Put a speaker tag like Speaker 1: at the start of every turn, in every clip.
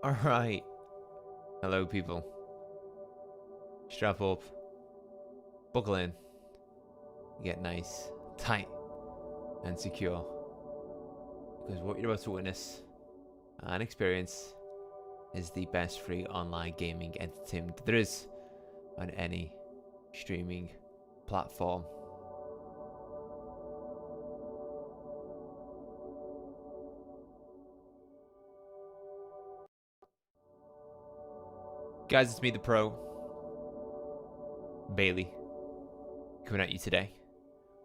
Speaker 1: Alright. Hello, people. Strap up. Buckle in. Get nice, tight, and secure. Because what you're about to witness and experience is the best free online gaming entertainment there is on any streaming platform. Guys, it's me, the Pro, Bailey, coming at you today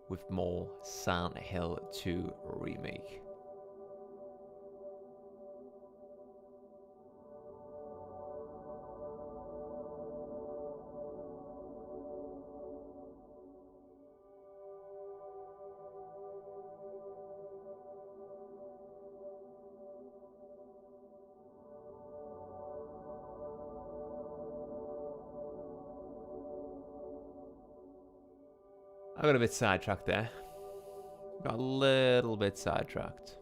Speaker 1: with more Silent Hill 2 Remake. I got a bit sidetracked there. Got a little bit sidetracked.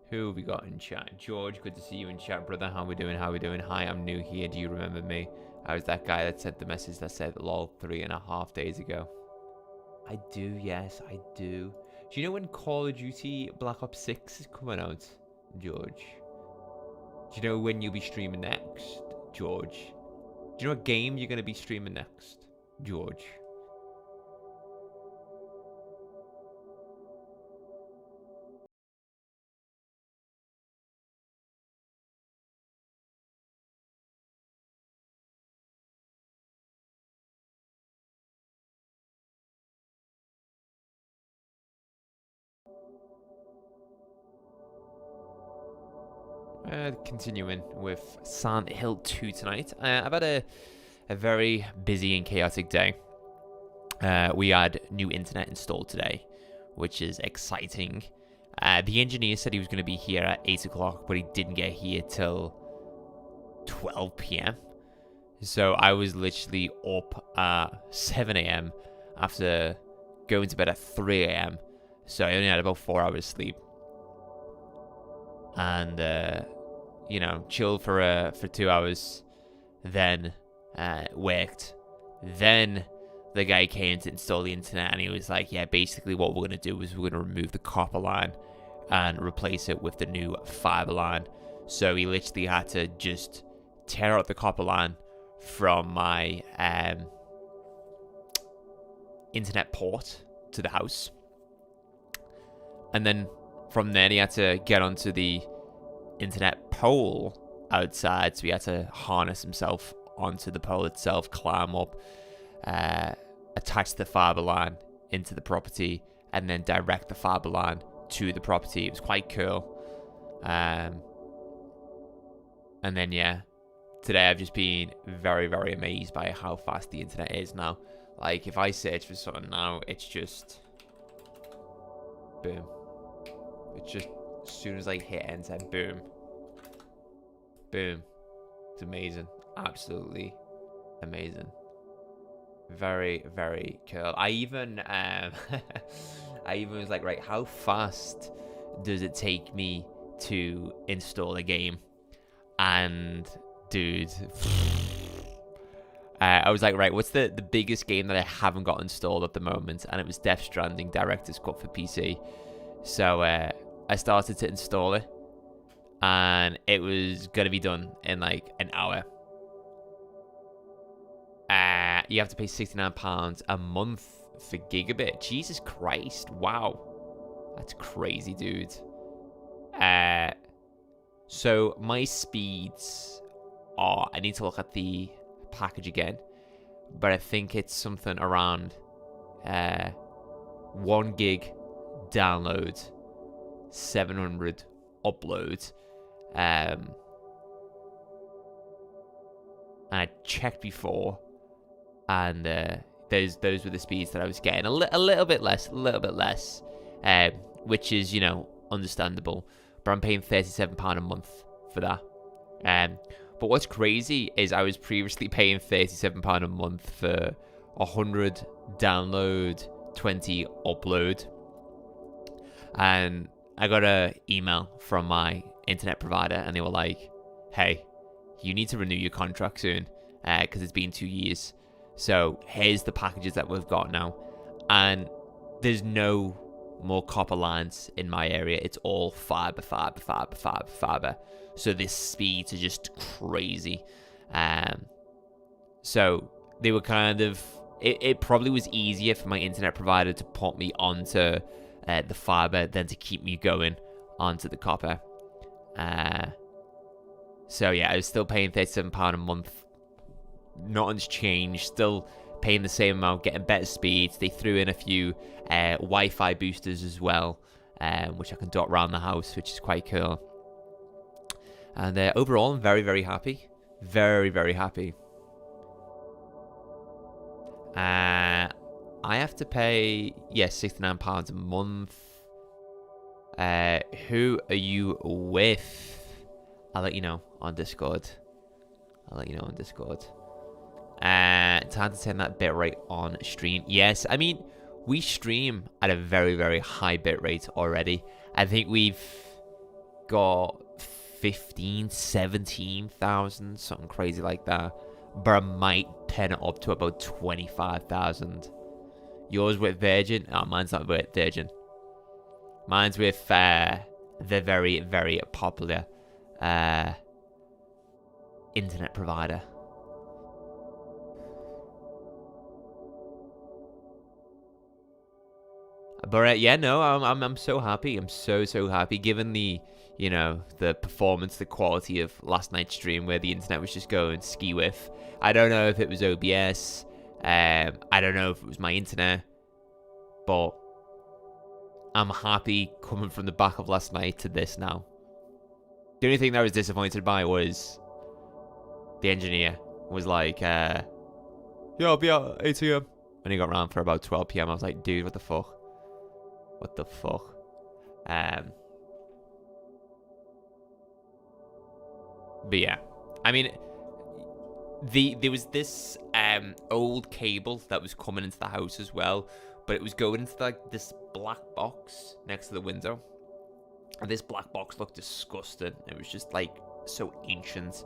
Speaker 1: Who have we got in chat? George, good to see you in chat, brother. How we doing? How we doing? Hi, I'm new here. Do you remember me? I was that guy that sent the message that said lol 3.5 days ago. I do, yes, I do. Do you know when Call of Duty Black Ops 6 is coming out, George? Do you know when you'll be streaming next, George? Do you know what game you're going to be streaming next, George? Continuing with Silent Hill 2 tonight. I've had a very busy and chaotic day. We had new internet installed today, which is exciting. The engineer said he was going to be here at 8 o'clock, but he didn't get here till 12 p.m. So I was literally up at 7 a.m. after going to bed at 3 a.m. So I only had about 4 hours sleep. And you know, chilled for 2 hours, then worked. Then the guy came to install the internet, and he was like, yeah, basically what we're going to do is we're going to remove the copper line and replace it with the new fiber line. So he literally had to just tear out the copper line from my internet port to the house. And then from there, he had to get onto the internet pole outside, so he had to harness himself onto the pole itself, climb up, attach the fiber line into the property, and then direct the fiber line to the property. It was quite cool. And then yeah, today I've just been very, very amazed by how fast the internet is now. Like, if I search for something now, it's just boom. It's just, as soon as I hit enter, boom. Boom. It's amazing. Absolutely amazing. Very, very cool. I even I even was like, right, how fast does it take me to install a game? And dude, I was like, right, what's the biggest game that I haven't got installed at the moment? And it was Death Stranding Director's Cut for PC. So I started to install it, and it was gonna be done in like an hour. You have to pay £69 a month for gigabit. Jesus Christ! Wow, that's crazy, dude. So my speeds are, I need to look at the package again, but I think it's something around 1 gig download, 700 upload. And I checked before, and those were the speeds that I was getting. A little bit less, which is, you know, understandable. But I'm paying £37 a month for that. But what's crazy is I was previously paying £37 a month for 100 download, 20 upload. And I got an email from my internet provider, and they were like, hey, you need to renew your contract soon because it's been 2 years. So here's the packages that we've got now. And there's no more copper lines in my area. It's all fiber. So the speeds are just crazy. So they were kind of... It probably was easier for my internet provider to put me onto the fiber than to keep me going onto the copper. So yeah, I was still paying £37 a month. Nothing's changed. Still paying the same amount, getting better speeds. They threw in a few Wi-Fi boosters as well, which I can dot around the house, which is quite cool. And overall, I'm very, very happy. Very, very happy. I have to pay, £69 a month. Who are you with? I'll let you know on Discord. Time to turn that bitrate on stream. Yes, I mean, we stream at a very, very high bitrate already. I think we've got 17,000, something crazy like that. But I might turn it up to about 25,000. Yours with Virgin? Oh, mine's not with Virgin. Mine's with the very, very popular internet provider. But yeah, no, I'm so happy. I'm so happy given the, you know, the performance, the quality of last night's stream where the internet was just going ski with. I don't know if it was OBS. I don't know if it was my internet, but I'm happy coming from the back of last night to this now. The only thing that I was disappointed by was the engineer was like, yeah, I'll be out at 8 a.m. And he got around for about 12 p.m. I was like, dude, what the fuck? What the fuck? But yeah, I mean, there was this old cable that was coming into the house as well, but it was going into like this black box next to the window, and this black box looked disgusting. It was just like so ancient,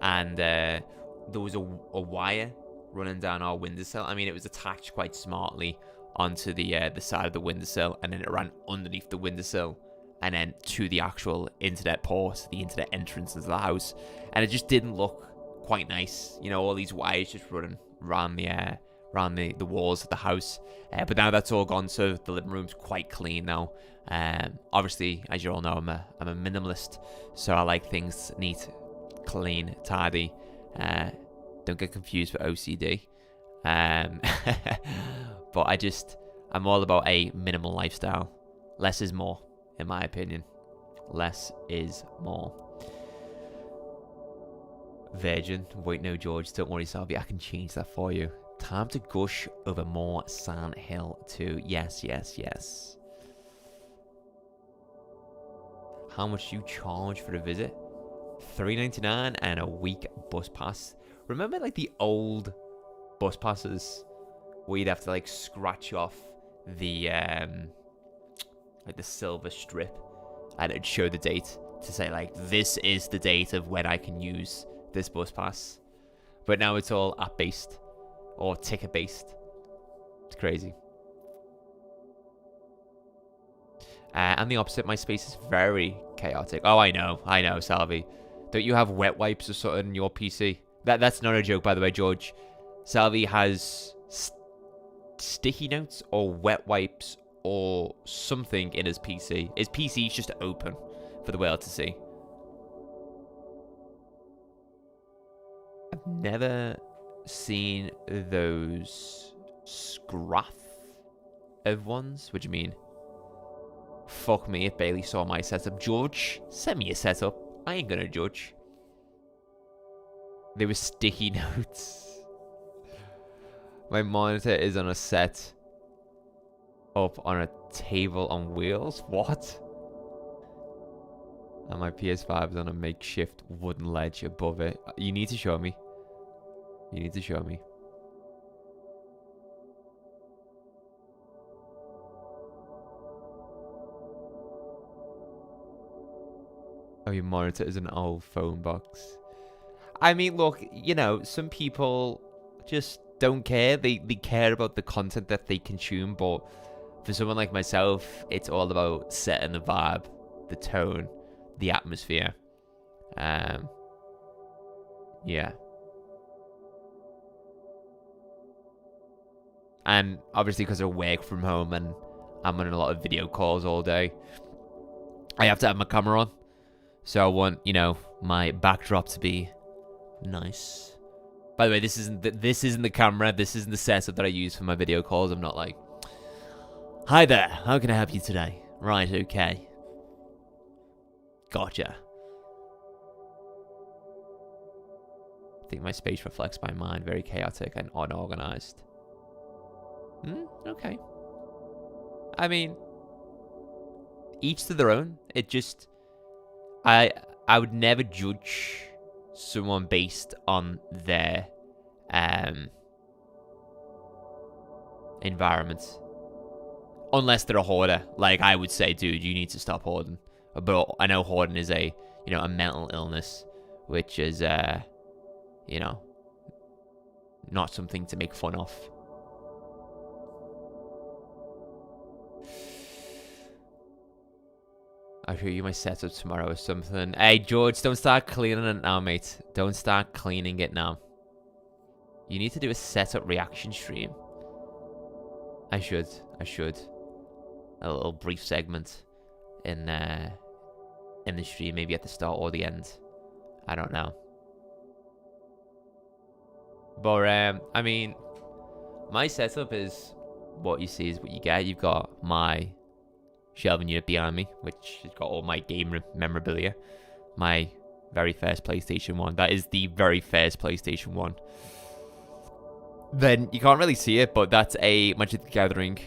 Speaker 1: and there was a wire running down our windowsill. I mean, it was attached quite smartly onto the side of the windowsill, and then it ran underneath the windowsill and then to the actual internet port, the internet entrance into the house, and it just didn't look quite nice. You know, all these wires just running around the walls of the house. But now that's all gone, so the living room's quite clean now. Obviously, as you all know, I'm a minimalist, so I like things neat, clean, tidy. Don't get confused with OCD. But I'm all about a minimal lifestyle. Less is more, in my opinion. Less is more. Virgin. Wait, no, George. Don't worry, Salvi. I can change that for you. Time to gush over more Sand Hill too. Yes. How much do you charge for a visit? $3.99 and a week bus pass. Remember, like, the old bus passes where you'd have to like scratch off the like the silver strip, and it'd show the date to say like, this is the date of when I can use this bus pass. But now it's all app based or ticket based. It's crazy. And the opposite, my space is very chaotic. Oh, I know, Salvi. Don't you have wet wipes or something in your PC? That's not a joke, by the way, George. Salvi has sticky notes or wet wipes or something in his PC. His PC's just open for the world to see. I've never seen those scruff of ones. What do you mean? Fuck me if Bailey saw my setup. George, send me a setup. I ain't gonna judge. They were sticky notes. My monitor is on a set up on a table on wheels. What? And my PS5 is on a makeshift wooden ledge above it. You need to show me. Oh, your monitor is an old phone box. I mean, look, you know, some people just don't care. They care about the content that they consume, but for someone like myself, it's all about setting the vibe, the tone, the atmosphere. Yeah. And obviously because I work from home and I'm on a lot of video calls all day, I have to have my camera on. So I want, you know, my backdrop to be nice. By the way, this isn't the camera. This isn't the setup that I use for my video calls. I'm not like, hi there, how can I help you today? Right, okay. Gotcha. I think my space reflects my mind. Very chaotic and unorganized. Okay. I mean, each to their own. It just... I would never judge someone based on their environment. Unless they're a hoarder. Like, I would say, dude, you need to stop hoarding. But I know hoarding is a mental illness, which is, you know, not something to make fun of. I'll show you my setup tomorrow or something. Hey, George, don't start cleaning it now, mate. Don't start cleaning it now. You need to do a setup reaction stream. I should. A little brief segment in the stream, maybe at the start or the end. I don't know. But, I mean, my setup is what you see is what you get. You've got my shelving unit behind me, which has got all my game memorabilia. My very first PlayStation 1. That is the very first PlayStation 1. Then you can't really see it, but that's a Magic the Gathering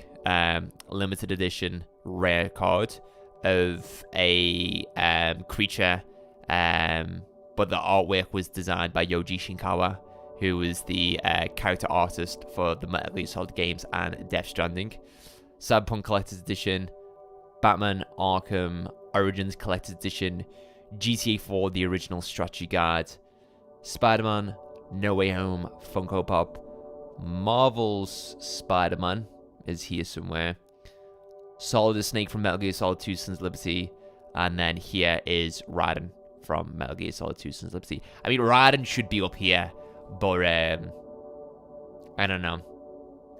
Speaker 1: limited edition rare card of a creature, but the artwork was designed by Yoji Shinkawa, who was the character artist for the Metal Gear Solid games and Death Stranding. Cyberpunk Collector's Edition, Batman Arkham Origins Collector's Edition, GTA 4 The Original Strategy Guide, Spider-Man No Way Home Funko Pop, Marvel's Spider-Man is here somewhere, Solid Snake from Metal Gear Solid 2 Sons of Liberty, and then here is Raiden from Metal Gear Solid 2 Sons of Liberty. I mean, Raiden should be up here, but I don't know.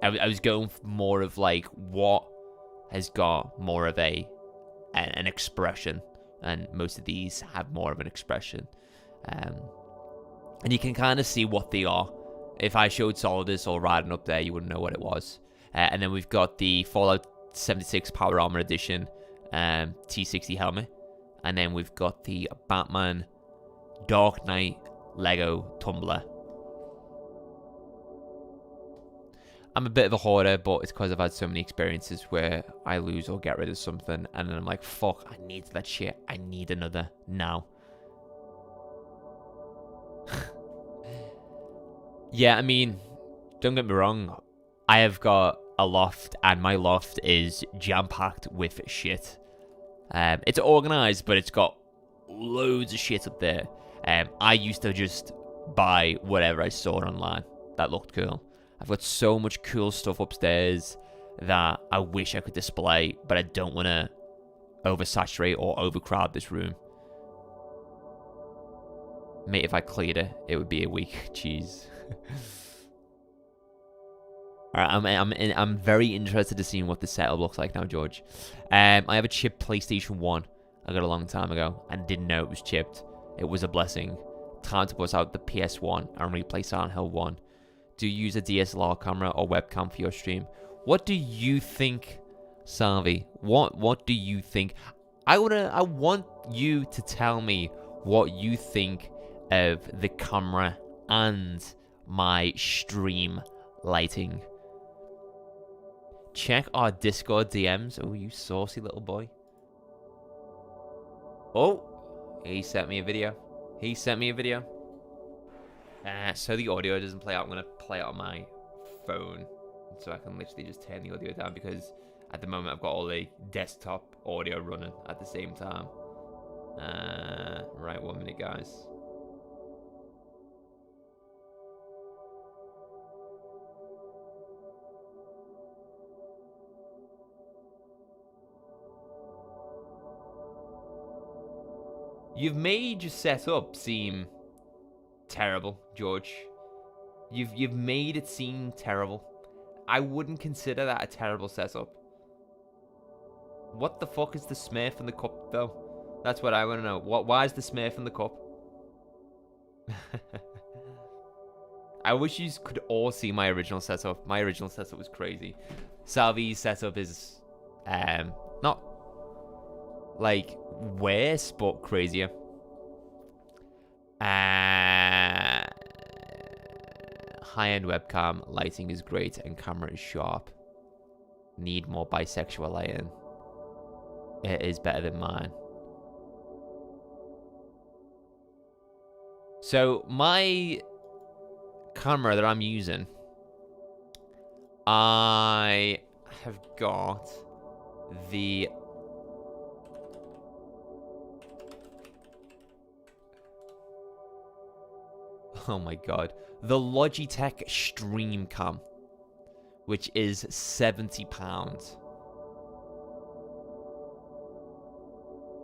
Speaker 1: I was going for more of like what has got more of an expression, and most of these have more of an expression, and you can kind of see what they are. If I showed Solidus or Raiden up there, you wouldn't know what it was. And then we've got the Fallout 76 Power Armor Edition T60 helmet, and then we've got the Batman Dark Knight Lego tumbler. I'm a bit of a hoarder, but it's because I've had so many experiences where I lose or get rid of something, and then I'm like, fuck, I need that shit. I need another now. Yeah, I mean, don't get me wrong. I have got a loft, and my loft is jam-packed with shit. It's organized, but it's got loads of shit up there. I used to just buy whatever I saw online that looked cool. I've got so much cool stuff upstairs that I wish I could display, but I don't want to oversaturate or overcrowd this room. Mate, if I cleared it, it would be a week. Jeez. Alright, I'm very interested to see what the setup looks like now, George. I have a chipped PlayStation 1 I got a long time ago and didn't know it was chipped. It was a blessing. Time to bust out the PS1 and replay Silent Hill 1. Do you use a DSLR camera or webcam for your stream? What do you think, Salvi? What do you think? I want you to tell me what you think of the camera and my stream lighting. Check our Discord DMs. Oh, you saucy little boy. Oh, he sent me a video. So the audio doesn't play out. I'm going to play it on my phone, so I can literally just turn the audio down, because at the moment I've got all the desktop audio running at the same time. Right, 1 minute, guys. You've made your setup seem terrible, George. You've made it seem terrible. I wouldn't consider that a terrible setup. What the fuck is the Smurf in the cup, though? That's what I want to know. Why is the Smurf in the cup? I wish you could all see my original setup. My original setup was crazy. Salvi's setup is not like worse, but crazier. High-end webcam lighting is great and camera is sharp. Need more bisexual lighting. It is better than mine. So my camera that I'm using, I have got the oh my god, the Logitech Stream Cam, which is £70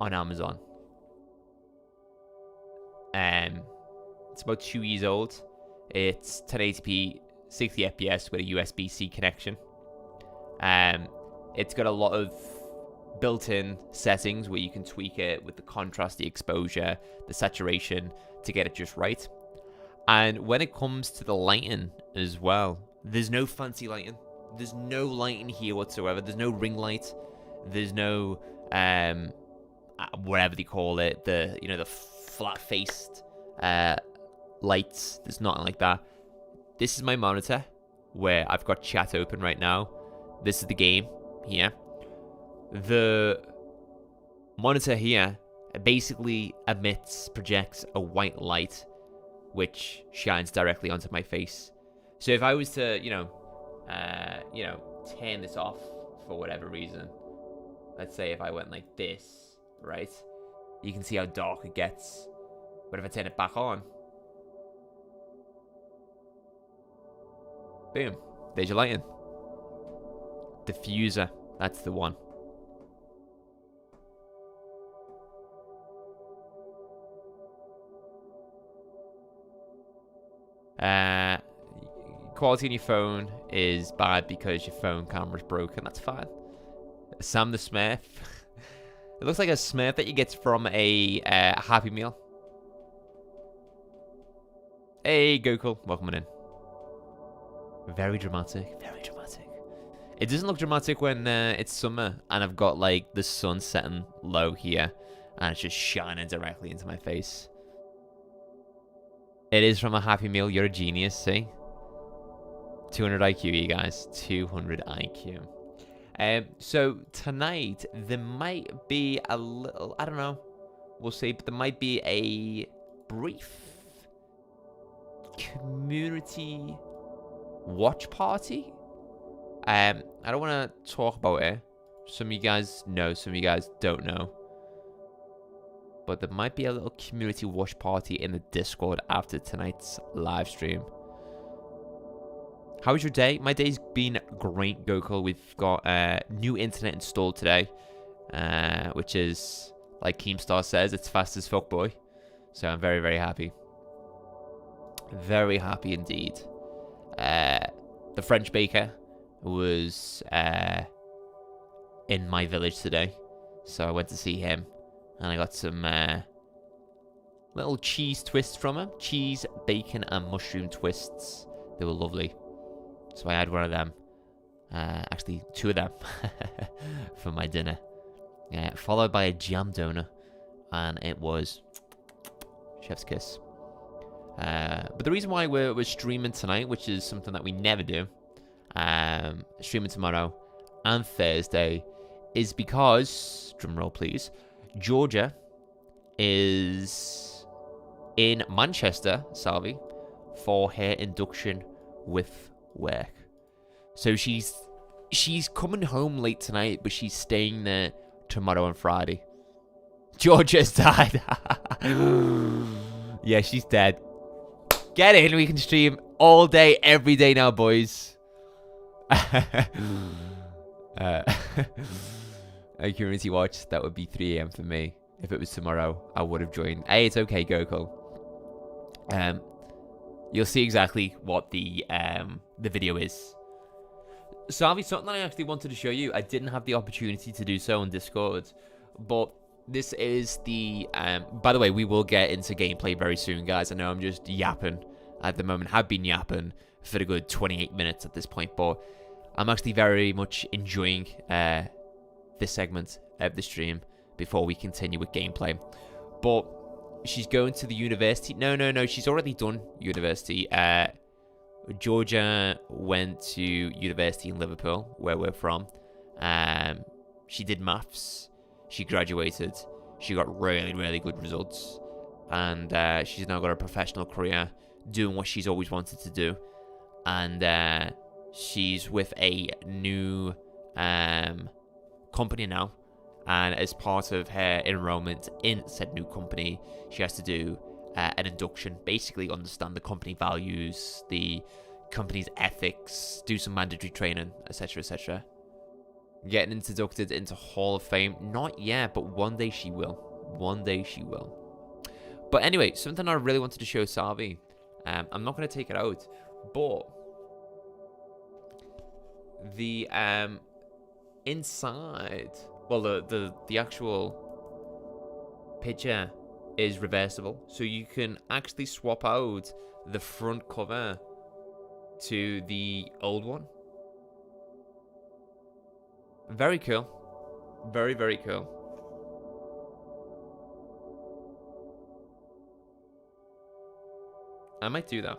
Speaker 1: on Amazon. It's about 2 years old. It's 1080p, 60 FPS with a USB-C connection. It's got a lot of built-in settings where you can tweak it with the contrast, the exposure, the saturation to get it just right. And when it comes to the lighting as well, there's no fancy lighting. There's no lighting here whatsoever. There's no ring light. There's no whatever they call it, the the flat-faced lights. There's nothing like that. This is my monitor where I've got chat open right now. This is the game here. The monitor here basically projects a white light which shines directly onto my face. So if I was to, turn this off for whatever reason, let's say if I went like this, right? You can see how dark it gets. But if I turn it back on, boom, there's your lighting. Diffuser, that's the one. Quality on your phone is bad because your phone camera's broken. That's fine. Sam the Smurf. It looks like a Smurf that you get from a Happy Meal. Hey, Gokul, welcome in. Very dramatic, very dramatic. It doesn't look dramatic when it's summer and I've got like the sun setting low here and it's just shining directly into my face. It is from a Happy Meal. You're a genius, see? 200 IQ, you guys. 200 IQ. So tonight, there might be a little, I don't know, we'll see, but there might be a brief community watch party. I don't want to talk about it. Some of you guys know, some of you guys don't know. But there might be a little community watch party in the Discord after tonight's live stream. How was your day? My day's been great, Gokul. We've got new internet installed today, which is, like Keemstar says, it's fast as fuck, boy. So I'm very, very happy. Very happy indeed. The French baker was in my village today, so I went to see him. And I got some little cheese twists from him. Cheese, bacon, and mushroom twists. They were lovely. So I had one of them. Actually, two of them for my dinner. Followed by a jam donut. And it was chef's kiss. But the reason why we're streaming tonight, which is something that we never do, streaming tomorrow and Thursday, is because, drumroll please, Georgia is in Manchester, Salvi, for her induction with work. So she's coming home late tonight, but she's staying there tomorrow and Friday Georgia's died. Yeah, she's dead. Get in. We can stream all day, every day now, boys. A community watch, that would be 3 a.m. for me. If it was tomorrow, I would have joined. Hey, it's okay, Gokul. You'll see exactly what the video is. So, Harvey, something that I actually wanted to show you. I didn't have the opportunity to do so on Discord, but this is the... by the way, we will get into gameplay very soon, guys. I know I'm just yapping at the moment. Have been yapping for a good 28 minutes at this point, but I'm actually very much enjoying this segment of the stream before we continue with gameplay. But she's going to the university. No, she's already done university. Georgia went to university in Liverpool, where we're from. She did maths. She graduated. She got really, really good results. And she's now got a professional career doing what she's always wanted to do. And she's with a new company now. And as part of her enrollment in said new company, she has to do an induction, basically understand the company values, the company's ethics, do some mandatory training, etc, etc. Getting inducted into Hall of Fame, not yet, but one day she will. One day she will. But anyway, something I really wanted to show Savi. I'm not going to take it out, but the inside, well, the actual picture is reversible, so you can actually swap out the front cover to the old one. Very cool. Very, very cool. I might do that.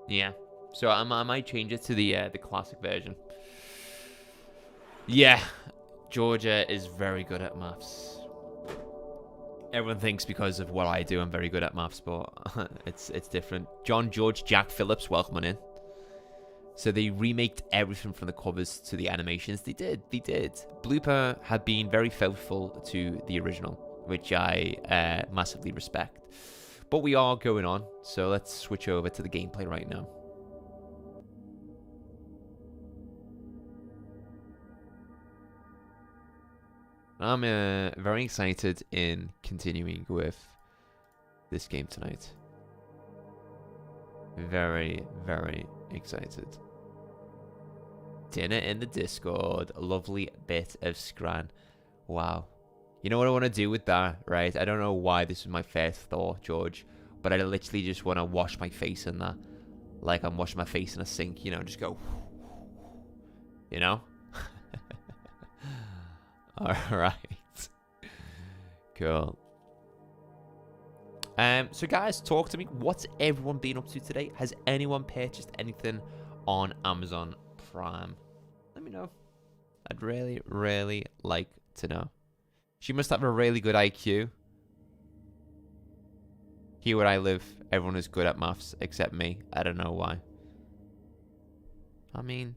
Speaker 1: Yeah. So I might change it to the classic version. Yeah. Georgia is very good at maths. Everyone thinks because of what I do, I'm very good at maths, but it's different. John, George, Jack Phillips, welcome on in. So they remaked everything from the covers to the animations. They did. Blooper had been very faithful to the original, which I massively respect. But we are going on, so let's switch over to the gameplay right now. I'm very excited in continuing with this game tonight. Very, very excited. Dinner in the Discord. A lovely bit of scran. Wow. You know what I want to do with that, right? I don't know why this is my first thought, George, but I literally just want to wash my face in that. Like I'm washing my face in a sink, you know, just go, you know? Alright. Cool. So guys, talk to me. What's everyone been up to today? Has anyone purchased anything on Amazon Prime? Let me know. I'd really, really like to know. She must have a really good IQ. Here where I live, everyone is good at maths except me. I don't know why. I mean,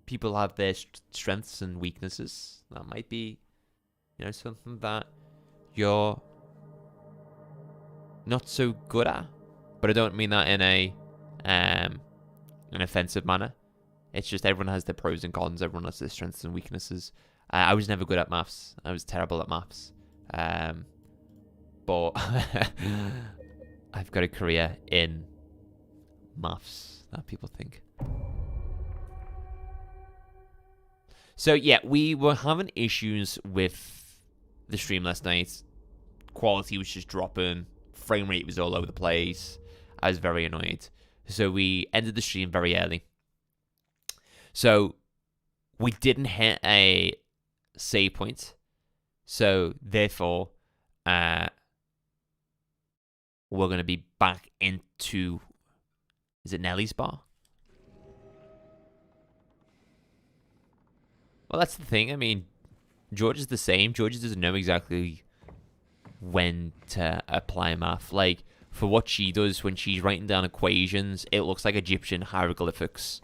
Speaker 1: people have their strengths and weaknesses. That might be, you know, something that you're not so good at. But I don't mean that in a an offensive manner. It's just everyone has their pros and cons. Everyone has their strengths and weaknesses. I was never good at maths. I was terrible at maths. But I've got a career in maths that people think. So yeah, we were having issues with the stream last night. Quality was just dropping. Frame rate was all over the place. I was very annoyed. So we ended the stream very early. So we didn't hit a save point. So therefore, we're going to be back into... Is it Nellie's bar? Well, that's the thing. I mean, George is the same. George doesn't know exactly when to apply math. Like, for what she does when she's writing down equations, it looks like Egyptian hieroglyphics.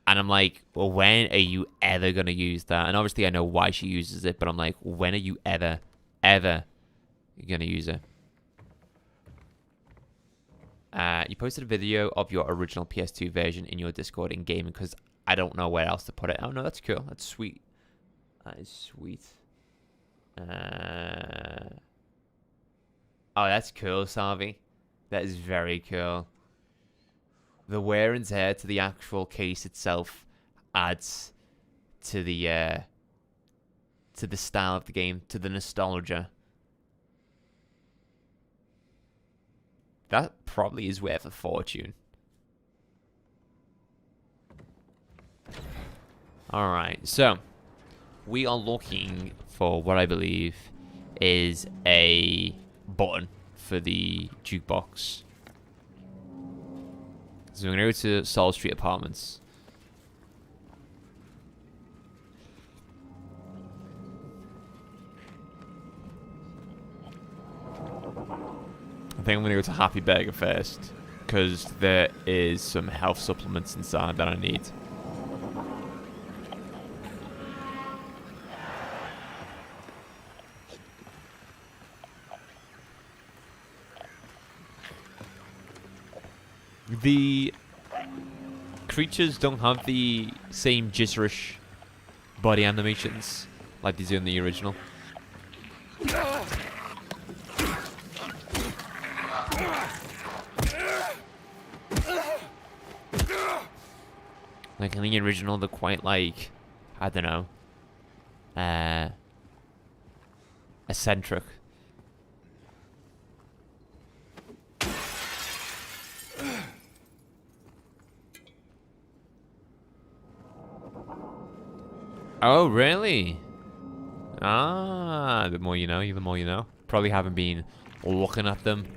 Speaker 1: And I'm like, well, when are you ever going to use that? And obviously I know why she uses it, but I'm like, when are you ever going to use it? You posted a video of your original PS2 version in your Discord in gaming because I don't know where else to put it. Oh, no, that's cool. That's sweet. That is sweet. Oh, that's cool, Savi. That is very cool. The wear and tear to the actual case itself adds to the style of the game, to the nostalgia. That probably is worth a fortune. Alright, so we are looking for what I believe is a button for the jukebox. So we're going to go to Sol Street Apartments. I think I'm going to go to Happy Burger first, because there is some health supplements inside that I need. The creatures don't have the same jitterish body animations like they do in the original. Like in the original, they're quite like, I don't know, eccentric. Oh, really? Ah, the more you know, the more you know. Probably haven't been looking at them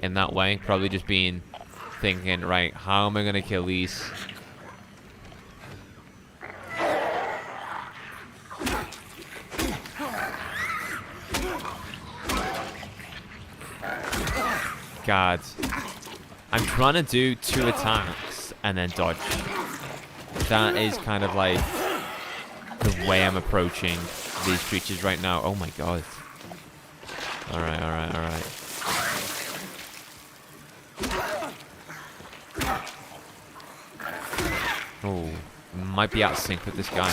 Speaker 1: in that way. Probably just been thinking, right, how am I going to kill these? God. I'm trying to do 2 attacks and then dodge. That is kind of like the way I'm approaching these creatures right now. Oh my god. Alright, alright, alright. Oh, might be out of sync with this guy.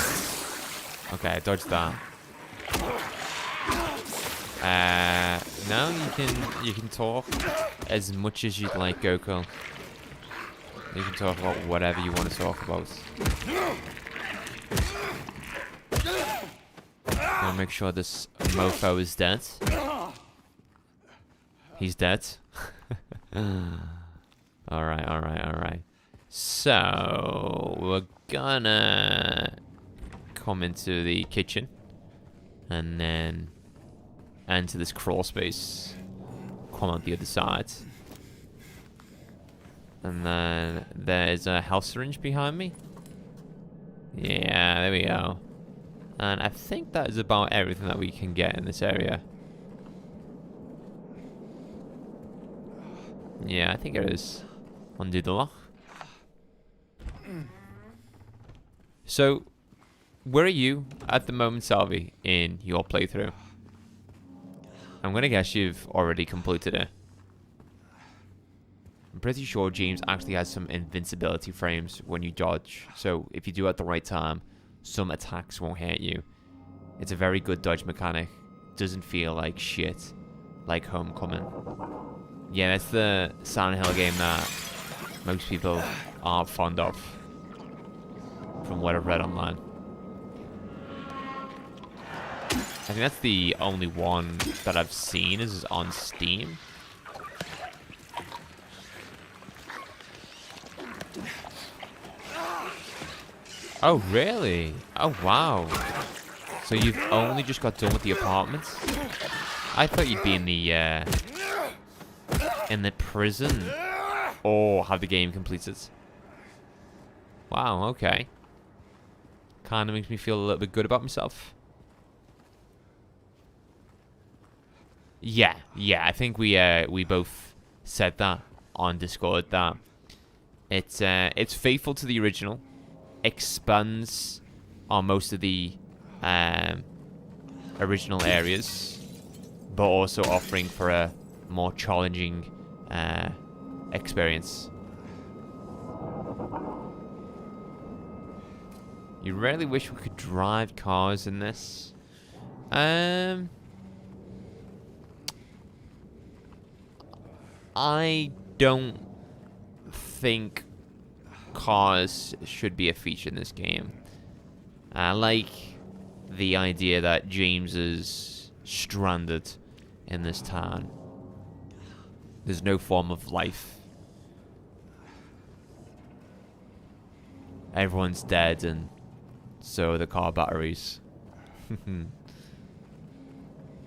Speaker 1: Okay, I dodged that. No, you can talk as much as you'd like, Goku. You can talk about whatever you want to talk about. Gonna make sure this mofo is dead. He's dead. Alright, alright, alright. So, we're gonna come into the kitchen. And then enter this crawl space. Come out the other side. And then there's a health syringe behind me. Yeah, there we go. And I think that is about everything that we can get in this area. Yeah, I think it is. Undo the lock. So, where are you at the moment, Salvi, in your playthrough? I'm gonna guess you've already completed it. I'm pretty sure James actually has some invincibility frames when you dodge. So if you do it at the right time, some attacks won't hit you. It's a very good dodge mechanic. Doesn't feel like shit. Like Homecoming. Yeah, that's the Silent Hill game that most people are fond of. From what I've read online. I think that's the only one that I've seen is on Steam. Oh, really? Oh, wow. So you've only just got done with the apartments? I thought you'd be in the prison. Or have the game completed. Wow, okay. Kind of makes me feel a little bit good about myself. Yeah, yeah. I think we both said that on Discord that it's faithful to the original, expands on most of the um, original areas, but also offering for a more challenging experience. You really wish we could drive cars in this. I don't think cars should be a feature in this game. I like the idea that James is stranded in this town. There's no form of life. Everyone's dead, and so are the car batteries.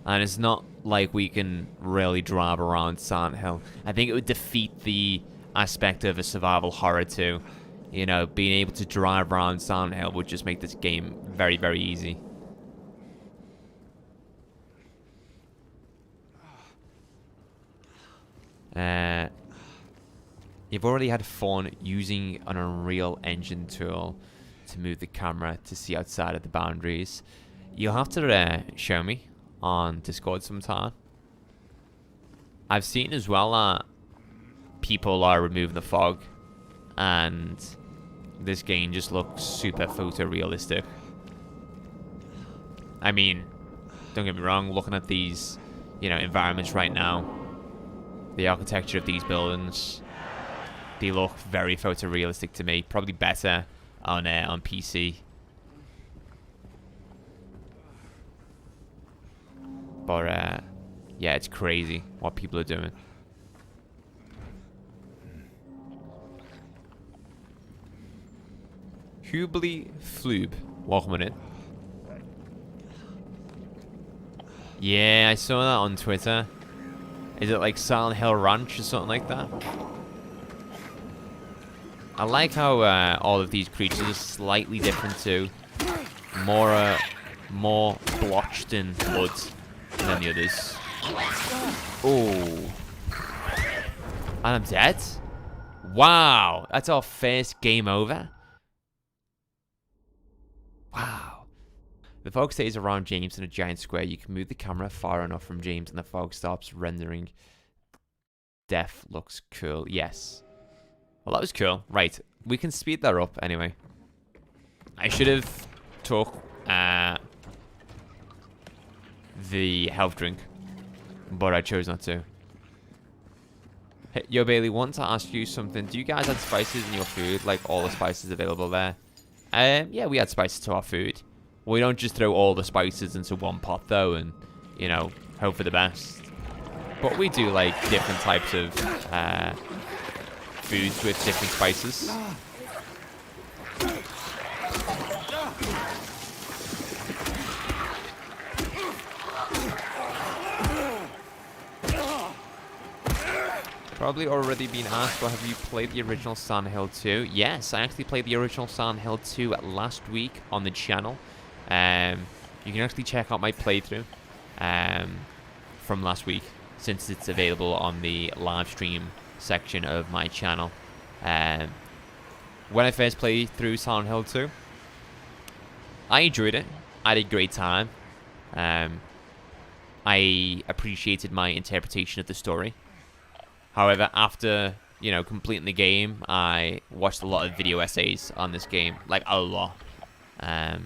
Speaker 1: And it's not like we can really drive around Silent Hill. I think it would defeat the aspect of a survival horror too. You know, being able to drive around Silent Hill would just make this game very, very easy. You've already had fun using an Unreal Engine tool to move the camera to see outside of the boundaries. You'll have to show me on Discord sometime. I've seen as well that people are removing the fog, and this game just looks super photorealistic. I mean, don't get me wrong, looking at these, you know, environments right now, the architecture of these buildings, they look very photorealistic to me. Probably better on PC. But yeah, it's crazy what people are doing. Hubli Floob, welcome in. Yeah, I saw that on Twitter. Is it like Silent Hill Ranch or something like that? I like how all of these creatures are slightly different too. More blotched in blood than the others. Oh. And I'm dead? Wow. That's our first game over? Wow. The fog stays around James in a giant square. You can move the camera far enough from James and the fog stops rendering. Death looks cool. Yes. Well, that was cool. Right. We can speed that up anyway. I should have took the health drink, but I chose not to. Hey, yo, Bailey, want to ask you something. Do you guys add spices in your food? Like all the spices available there? Yeah, we add spices to our food. We don't just throw all the spices into one pot, though, and, you know, hope for the best. But we do, like, different types of foods with different spices. Probably already been asked, but have you played the original Silent Hill 2? Yes, I actually played the original Silent Hill 2 last week on the channel. You can actually check out my playthrough from last week, since it's available on the live stream section of my channel. When I first played through Silent Hill 2, I enjoyed it. I had a great time. I appreciated my interpretation of the story. However, after, you know, completing the game, I watched a lot of video essays on this game. Like, a lot. A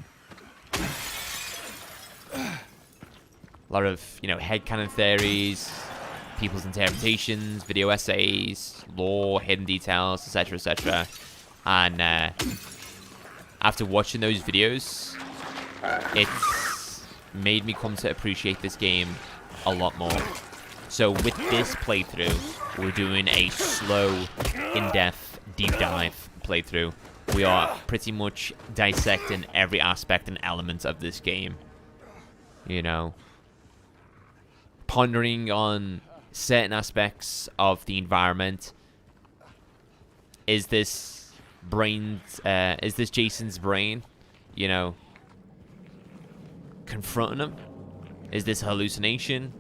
Speaker 1: lot of, you know, headcanon theories, people's interpretations, video essays, lore, hidden details, etc., etc. And after watching those videos, it's made me come to appreciate this game a lot more. So with this playthrough, we're doing a slow, in-depth, deep dive playthrough. We are pretty much dissecting every aspect and element of this game. You know, pondering on certain aspects of the environment. Is this Jason's brain, you know, confronting him? Is this hallucination?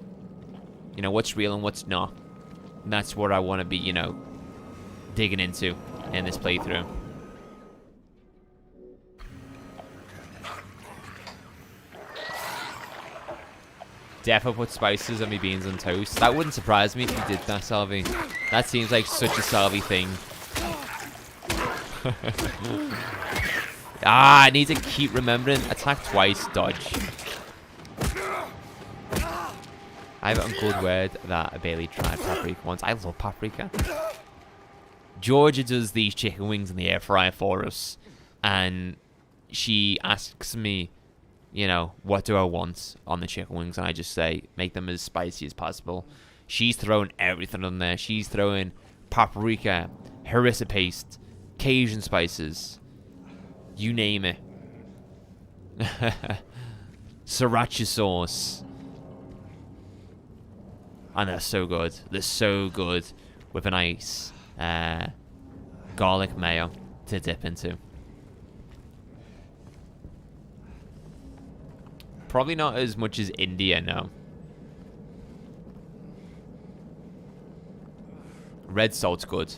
Speaker 1: You know, what's real and what's not. And that's what I want to be, you know, digging into in this playthrough. Defo put spices on me beans on toast. That wouldn't surprise me if you did that, Salvi. That seems like such a Salvi thing. I need to keep remembering. Attack twice, dodge. I have an good word that I barely tried paprika once. I love paprika. Georgia does these chicken wings in the air fryer for us. And she asks me, you know, what do I want on the chicken wings? And I just say, make them as spicy as possible. She's throwing everything on there. She's throwing paprika, harissa paste, Cajun spices. You name it. Sriracha sauce. And they're so good. They're so good with a nice garlic mayo to dip into. Probably not as much as India, no. Red salt's good.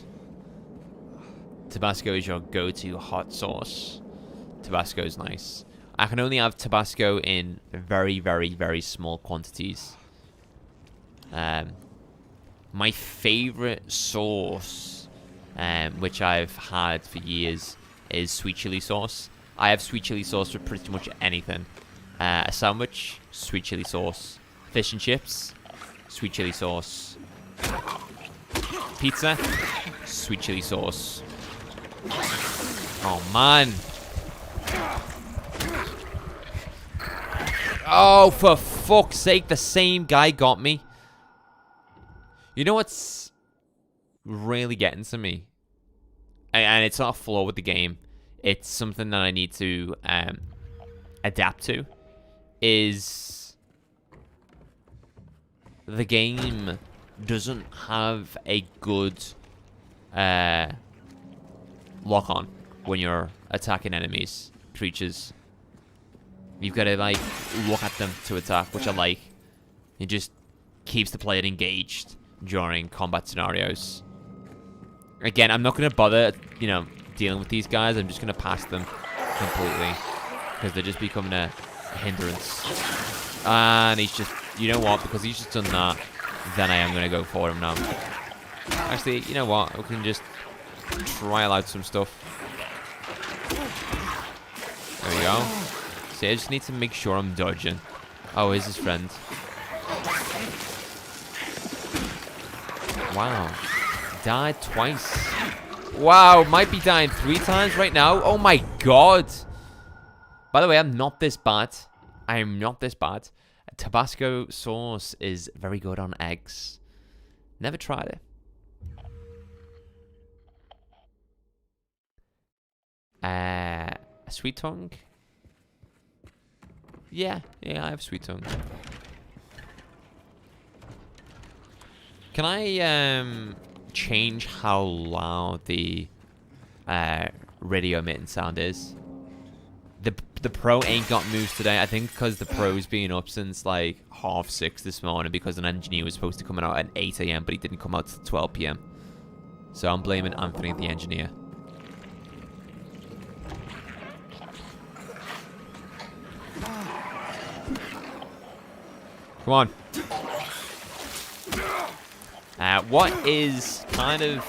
Speaker 1: Tabasco is your go-to hot sauce. Tabasco's nice. I can only have Tabasco in very, very, very small quantities. My favorite sauce, which I've had for years, is sweet chili sauce. I have sweet chili sauce for pretty much anything. A sandwich, sweet chili sauce. Fish and chips, sweet chili sauce. Pizza, sweet chili sauce. Oh, man. Oh, for fuck's sake, the same guy got me. You know what's really getting to me? And it's not a flaw with the game. It's something that I need to adapt to. Is the game doesn't have a good lock-on when you're attacking enemies, creatures. You've got to, like, look at them to attack, which I like. It just keeps the player engaged during combat scenarios. Again, I'm not going to bother, you know, dealing with these guys. I'm just going to pass them completely because they're just becoming a hindrance. And he's just, you know what, because he's just done that, then I am going to go for him now. Actually, you know what, we can just trial out some stuff. There we go. See, I just need to make sure I'm dodging. Oh, here's his friend. Wow. Died twice. Wow, might be dying 3 times right now. Oh my god. By the way, I'm not this bad. I am not this bad. Tabasco sauce is very good on eggs. Never tried it. A sweet tongue? Yeah, I have sweet tongue. Can I change how loud the radio emitting sound is? The Pro ain't got moves today. I think because the Pro's been up since like 6:30 this morning because an engineer was supposed to come out at 8 AM, but he didn't come out till 12 PM. So I'm blaming Anthony, the engineer. Come on. What is kind of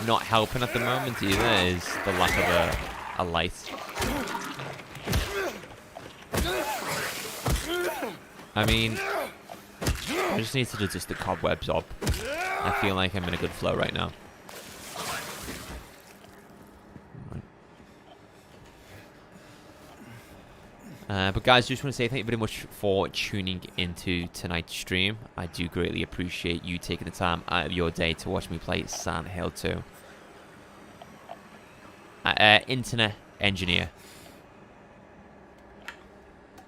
Speaker 1: not helping at the moment either is the lack of a light. I mean, I just need to adjust the cobwebs up. I feel like I'm in a good flow right now. But guys, just want to say thank you very much for tuning into tonight's stream. I do greatly appreciate you taking the time out of your day to watch me play Silent Hill 2. Internet engineer.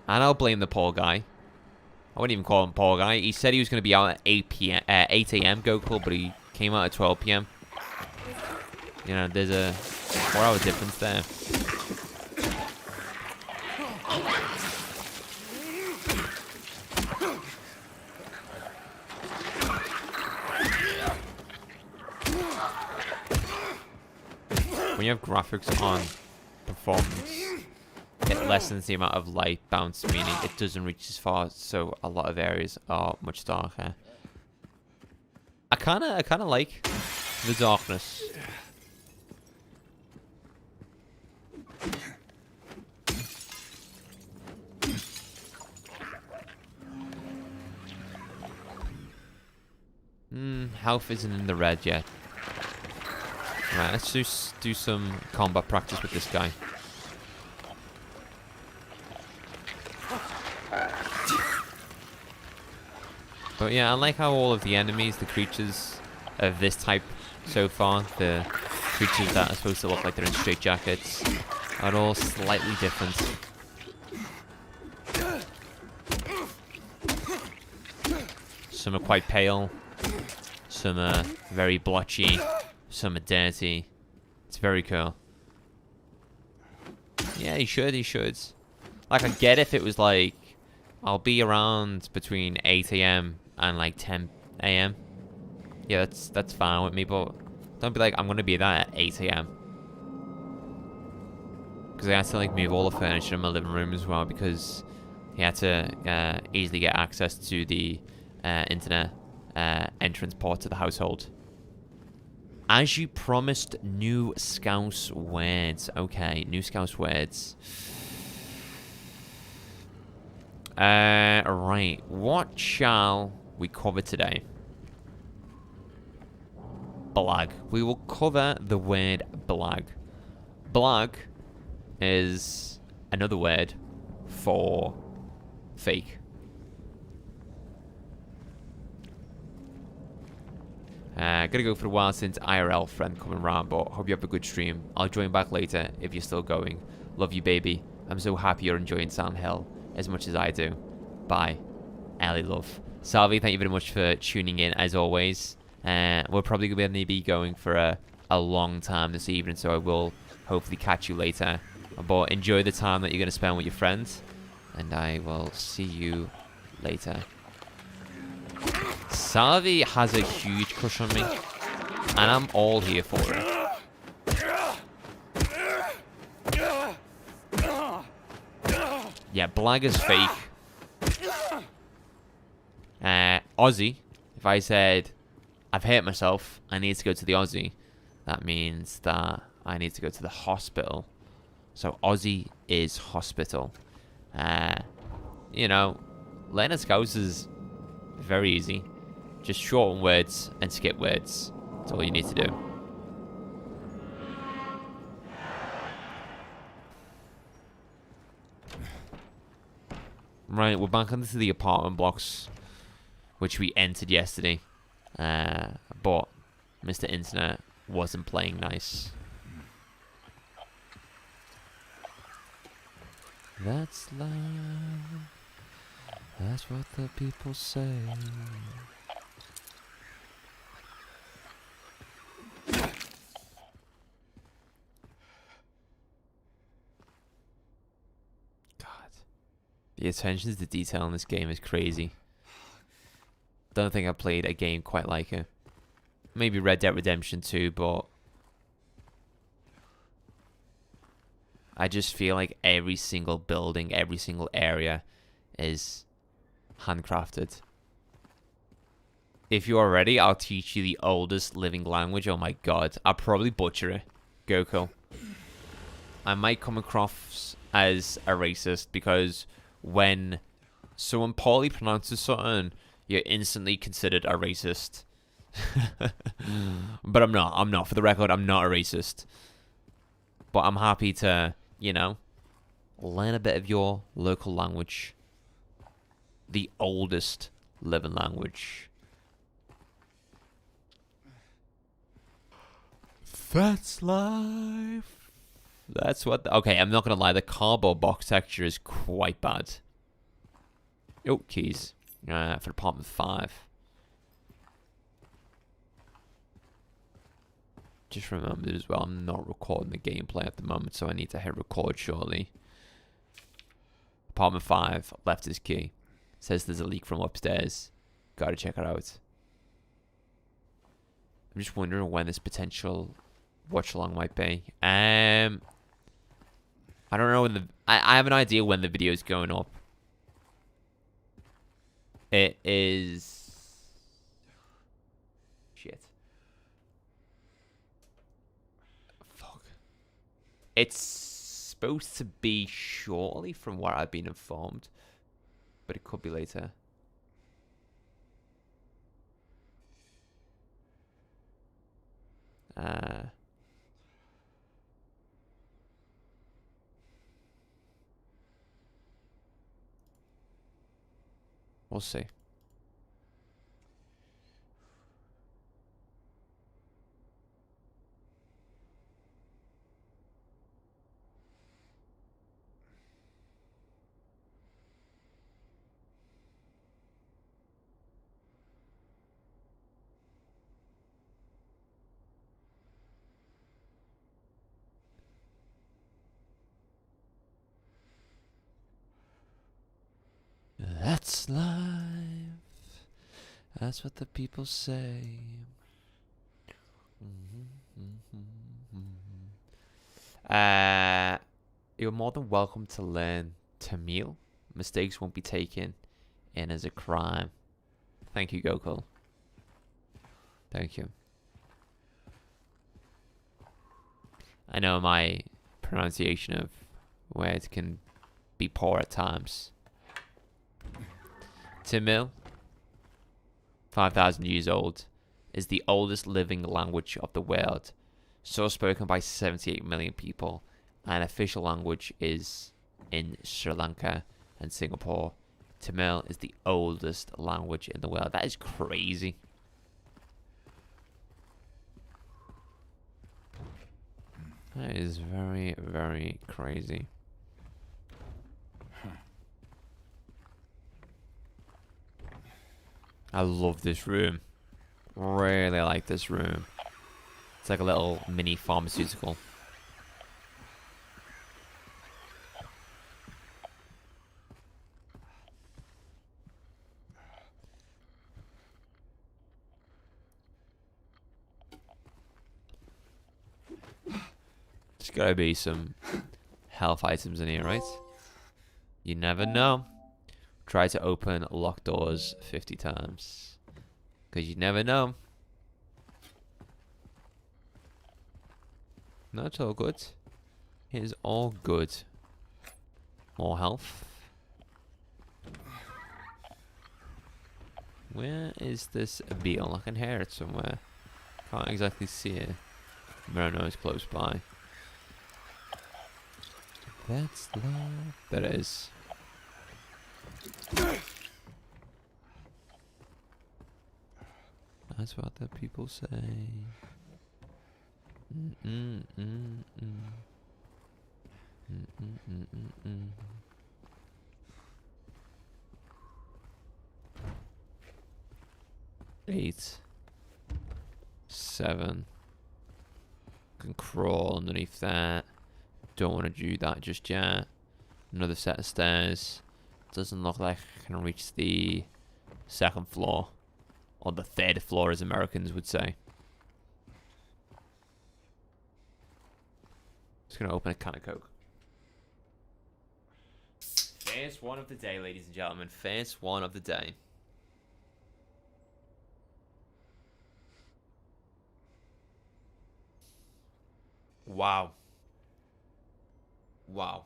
Speaker 1: And I'll blame the poor guy. I wouldn't even call him poor guy. He said he was going to be out at 8 AM Goku, but he came out at 12 PM. You know, there's a 4-hour difference there. when you have graphics on performance, it lessens the amount of light bounce, meaning it doesn't reach as far, so a lot of areas are much darker. I kinda like the darkness. Health isn't in the red yet. Right, let's just do some combat practice with this guy. But yeah, I like how all of the enemies, the creatures of this type so far, the creatures that are supposed to look like they're in straitjackets, are all slightly different. Some are quite pale, some are very blotchy, some are dirty. It's very cool. Yeah, he should. Like, I get if it was like, I'll be around between 8 AM and like 10 AM. Yeah, that's fine with me, but don't be like, I'm gonna be there at 8 AM. Because I had to like move all the furniture in my living room as well, because he had to easily get access to the internet entrance part to the household. As you promised, new Scouse words. Okay, new Scouse words. Right. What shall we cover today? Blag. We will cover the word blag. Blag is another word for fake. Gonna go for a while since IRL friend coming round, but hope you have a good stream. I'll join back later if you're still going. Love you, baby. I'm so happy you're enjoying Silent Hill as much as I do. Bye. Ellie love. Salvi, thank you very much for tuning in as always. We're probably going to be going for a long time this evening, so I will hopefully catch you later. But enjoy the time that you're going to spend with your friends, and I will see you later. Salvi has a huge crush on me, and I'm all here for it. Yeah, Blag is fake. Aussie, if I said, I've hurt myself, I need to go to the Aussie, that means that I need to go to the hospital. So Aussie is hospital. You know, learning Scouse is very easy. Just shorten words and skip words. That's all you need to do. Right, we're back into the apartment blocks, which we entered yesterday. But Mr. Internet wasn't playing nice. That's life. That's what the people say. The attention to detail in this game is crazy. Don't think I've played a game quite like it. Maybe Red Dead Redemption 2, but I just feel like every single building, every single area is handcrafted. If you are ready, I'll teach you the oldest living language. Oh my god, I'll probably butcher it. Goku. I might come across as a racist because when someone poorly pronounces something, you're instantly considered a racist. But I'm not. I'm not. For the record, I'm not a racist. But I'm happy to, you know, learn a bit of your local language. The oldest living language. That's life. That's what... Okay, I'm not going to lie. The cardboard box texture is quite bad. Oh, keys. For apartment 5. Just remembered as well, I'm not recording the gameplay at the moment, so I need to hit record shortly. Apartment 5. Left his key. Says there's a leak from upstairs. Gotta check it out. I'm just wondering when this watch along might be. I don't know when the. I have an idea when the video is going up. It is. Shit. Fuck. It's supposed to be shortly, from what I've been informed, but it could be later. We'll see. That's life. That's what the people say. You're more than welcome to learn Tamil. Mistakes won't be taken in as a crime. Thank you, Gokul. Thank you. I know my pronunciation of words can be poor at times. Tamil, 5,000 years old, is the oldest living language of the world, so spoken by 78 million people. An official language is in Sri Lanka and Singapore. Tamil is the oldest language in the world. That is crazy. That is very, very crazy. I love this room. Really like this room. It's like a little mini pharmaceutical. There's gotta be some health items in here, right? You never know. Try to open locked doors 50 times. Because you never know. No, it's all good. It is all good. More health. Where is this beetle? I can hear it somewhere. Can't exactly see it. But I know it's close by. That's love. There it is. That's what the people say. Eight. 7. Can crawl underneath that. Don't want to do that just yet. Another set of stairs. Doesn't look like I can reach the second floor. Or the third floor, as Americans would say. Just gonna open a can of Coke. First one of the day, ladies and gentlemen. First one of the day. Wow. Wow.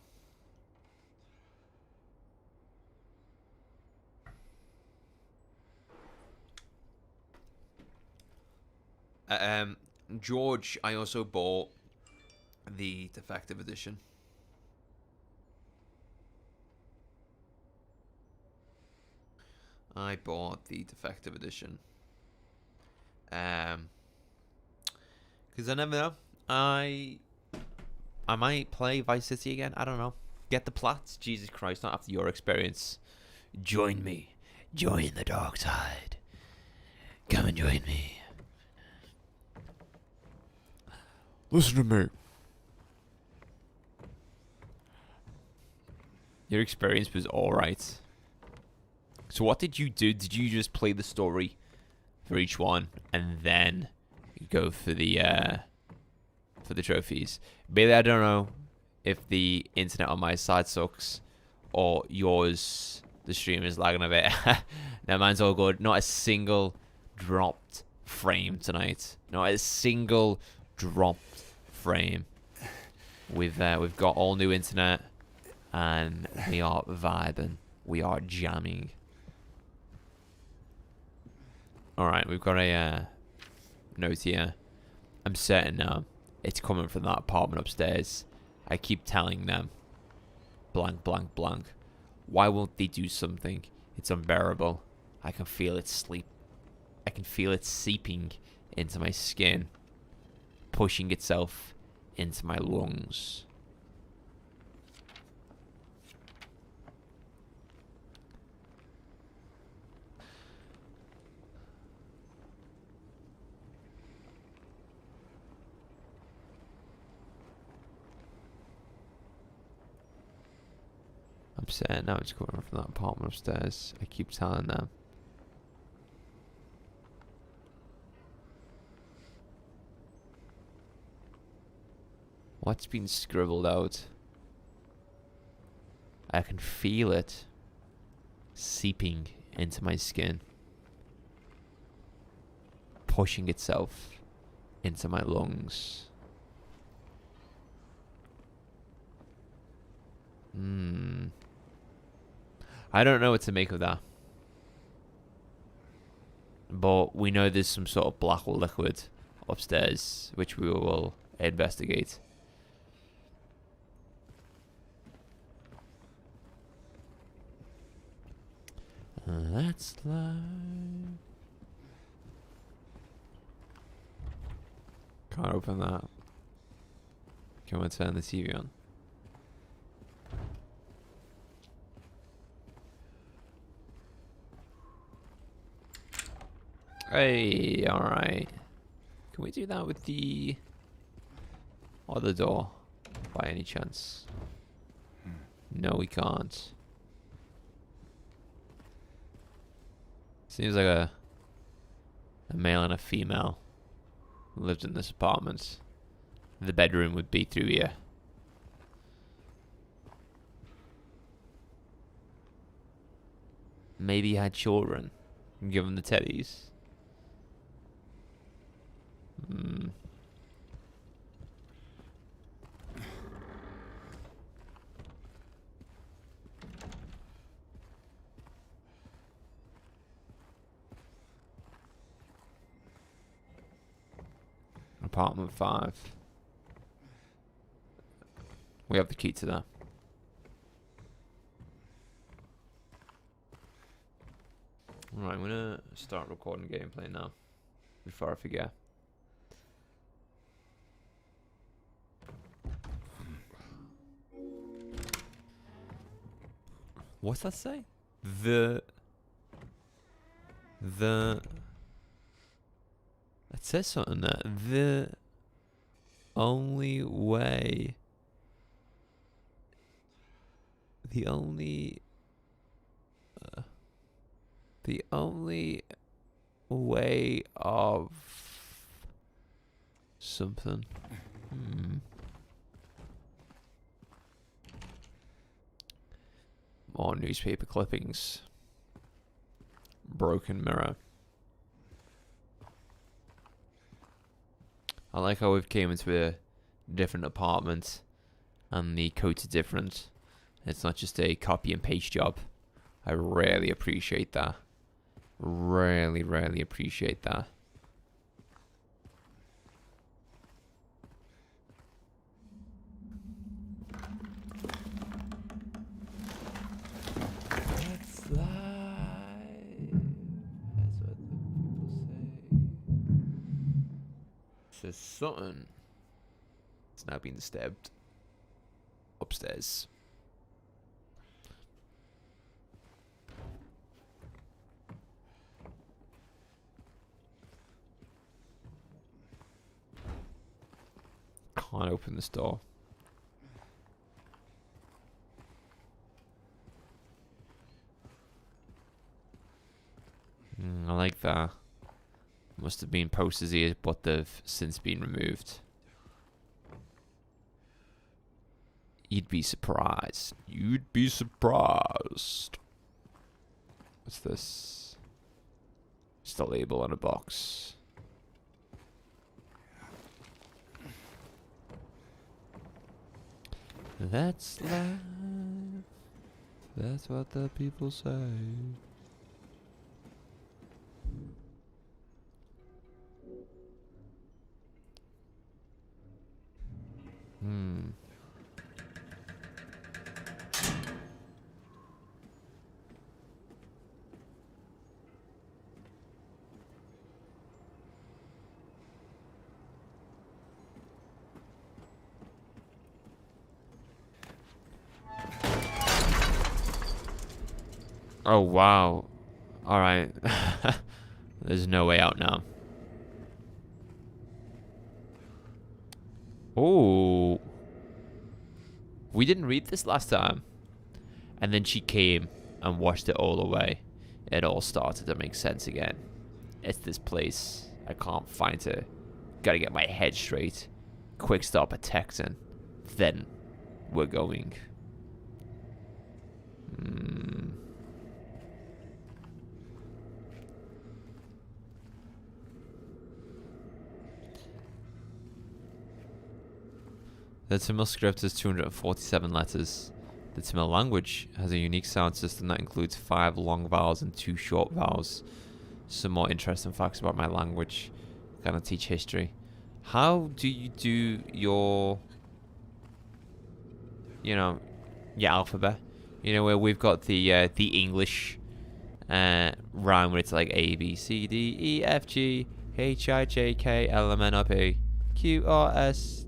Speaker 1: George, I also bought the defective edition. I bought the defective edition. Because I never know. I might play Vice City again. I don't know. Get the plats. Jesus Christ, not after your experience. Join me. Join the dark side. Come and join me. Listen to me. Your experience was alright. So what did you do? Did you just play the story for each one and then go for the for the trophies. Bailey, I don't know if the internet on my side sucks or yours, the stream is lagging a bit. No, mine's all good. Not a single dropped frame tonight. Not a single dropped frame. We've got all new internet, and we are vibing. We are jamming. All right, we've got a note here. I'm certain now it's coming from that apartment upstairs. I keep telling them, blank, blank, blank. Why won't they do something? It's unbearable. I can feel it sleep. I can feel it seeping into my skin, pushing itself into my lungs. I'm saying now it's coming from that apartment upstairs. I keep telling them. What's been scribbled out? I can feel it seeping into my skin, pushing itself into my lungs. I don't know what to make of that. But we know there's some sort of black liquid upstairs, which we will investigate. That's life. Can't open that. Can we turn the TV on? Hey, alright. Can we do that with the other door by any chance? No, we can't. Seems like a male and a female lived in this apartment. The bedroom would be through here. Maybe he had children and give them the teddies. Apartment 5. We have the key to that. Alright, I'm gonna start recording gameplay now before I forget. What's that say? The it says something there. The only way. The only way of something. More newspaper clippings. Broken mirror. I like how we've came into a different apartment and the coats are different. It's not just a copy and paste job. I really appreciate that. Really, really appreciate that. That's life. That's what the people say. So something is now being stabbed upstairs. Can't open this door. I like that. Must have been posters here, but they've since been removed. You'd be surprised. You'd be surprised. What's this? Just a label on a box. That's life. That's what the people say. Oh, wow. Alright. There's no way out now. Oh. We didn't read this last time. And then she came and washed it all away. It all started to make sense again. It's this place. I can't find her. Gotta get my head straight. Quick stop at Texan. Then we're going. The Tamil script has 247 letters. The Tamil language has a unique sound system that includes 5 long vowels and 2 short vowels. Some more interesting facts about my language. Gonna teach history. How do you do your, your alphabet? You know, where we've got the English rhyme where it's like A, B, C, D, E, F, G, H, I, J, K, L, M, N, O, P, Q, R, S,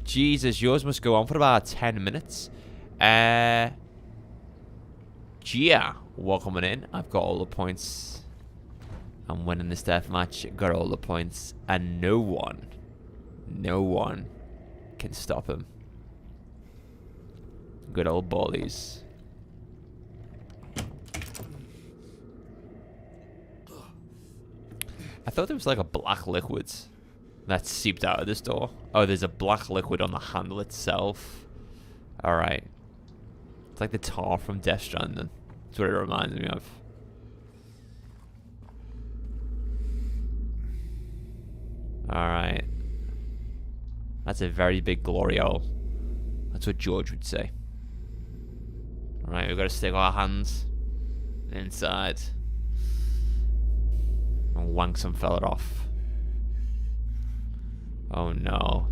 Speaker 1: Jesus, yours must go on for about 10 minutes. Gia, welcome in. I've got all the points. I'm winning this deathmatch. Got all the points. And no one can stop him. Good old bullies. I thought there was like a black liquid that seeped out of this door. Oh, there's a black liquid on the handle itself. Alright. It's like the tar from Death Stranding. That's what it reminds me of. Alright. That's a very big glory hole. That's what George would say. Alright, we've got to stick our hands inside and wank some fella off. Oh no.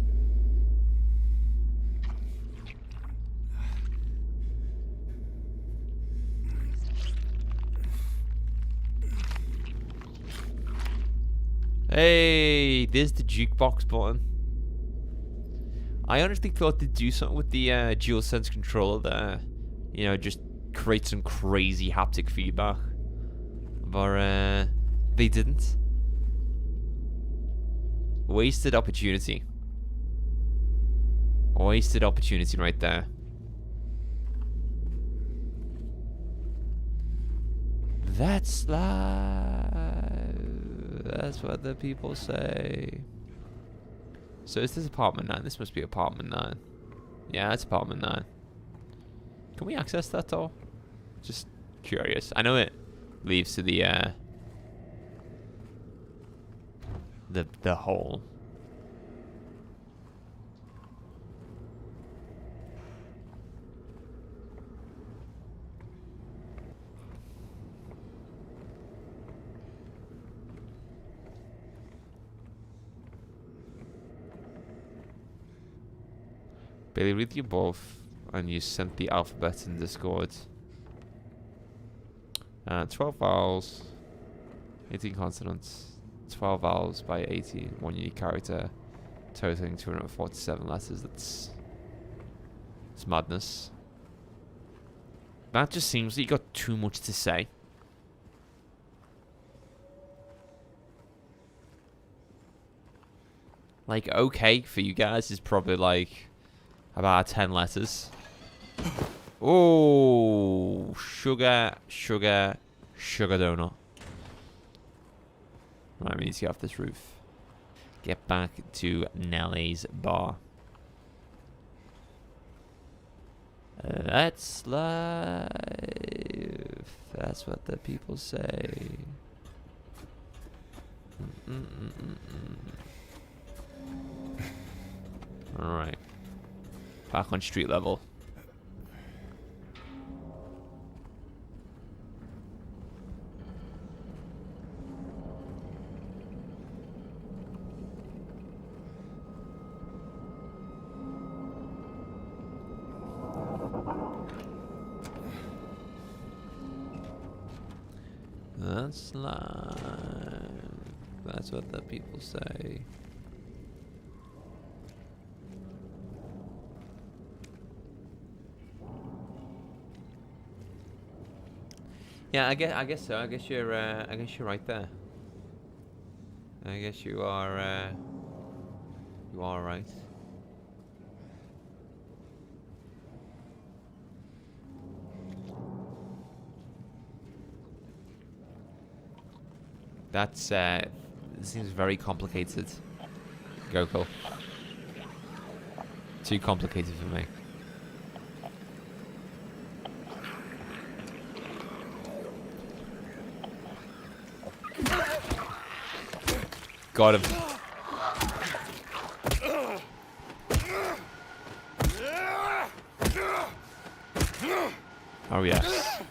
Speaker 1: Hey, there's the jukebox button. I honestly thought they'd do something with the DualSense controller there. You know, just create some crazy haptic feedback. But they didn't. Wasted opportunity. Wasted opportunity right there. That's life. That's what the people say. So is this apartment 9? This must be apartment 9. Yeah, that's apartment 9. Can we access that door? Just curious. I know it leads to the hole. Bailey, read the above, and you sent the alphabet in Discord. 12 vowels, 18 consonants, 12 vowels by 18, one unique character, totaling 247 letters. It's madness. That just seems like you got too much to say. Like, okay, for you guys is probably like about 10 letters. Oh, sugar donut. Right, we need to get off this roof. Get back to Nellie's bar. That's life. That's what the people say. Alright. Back on street level. That's life. That's what the people say. Yeah, I guess so. I guess you're right there. I guess you are right. That's seems very complicated. Gokul. Too complicated for me. Got him. Oh yes.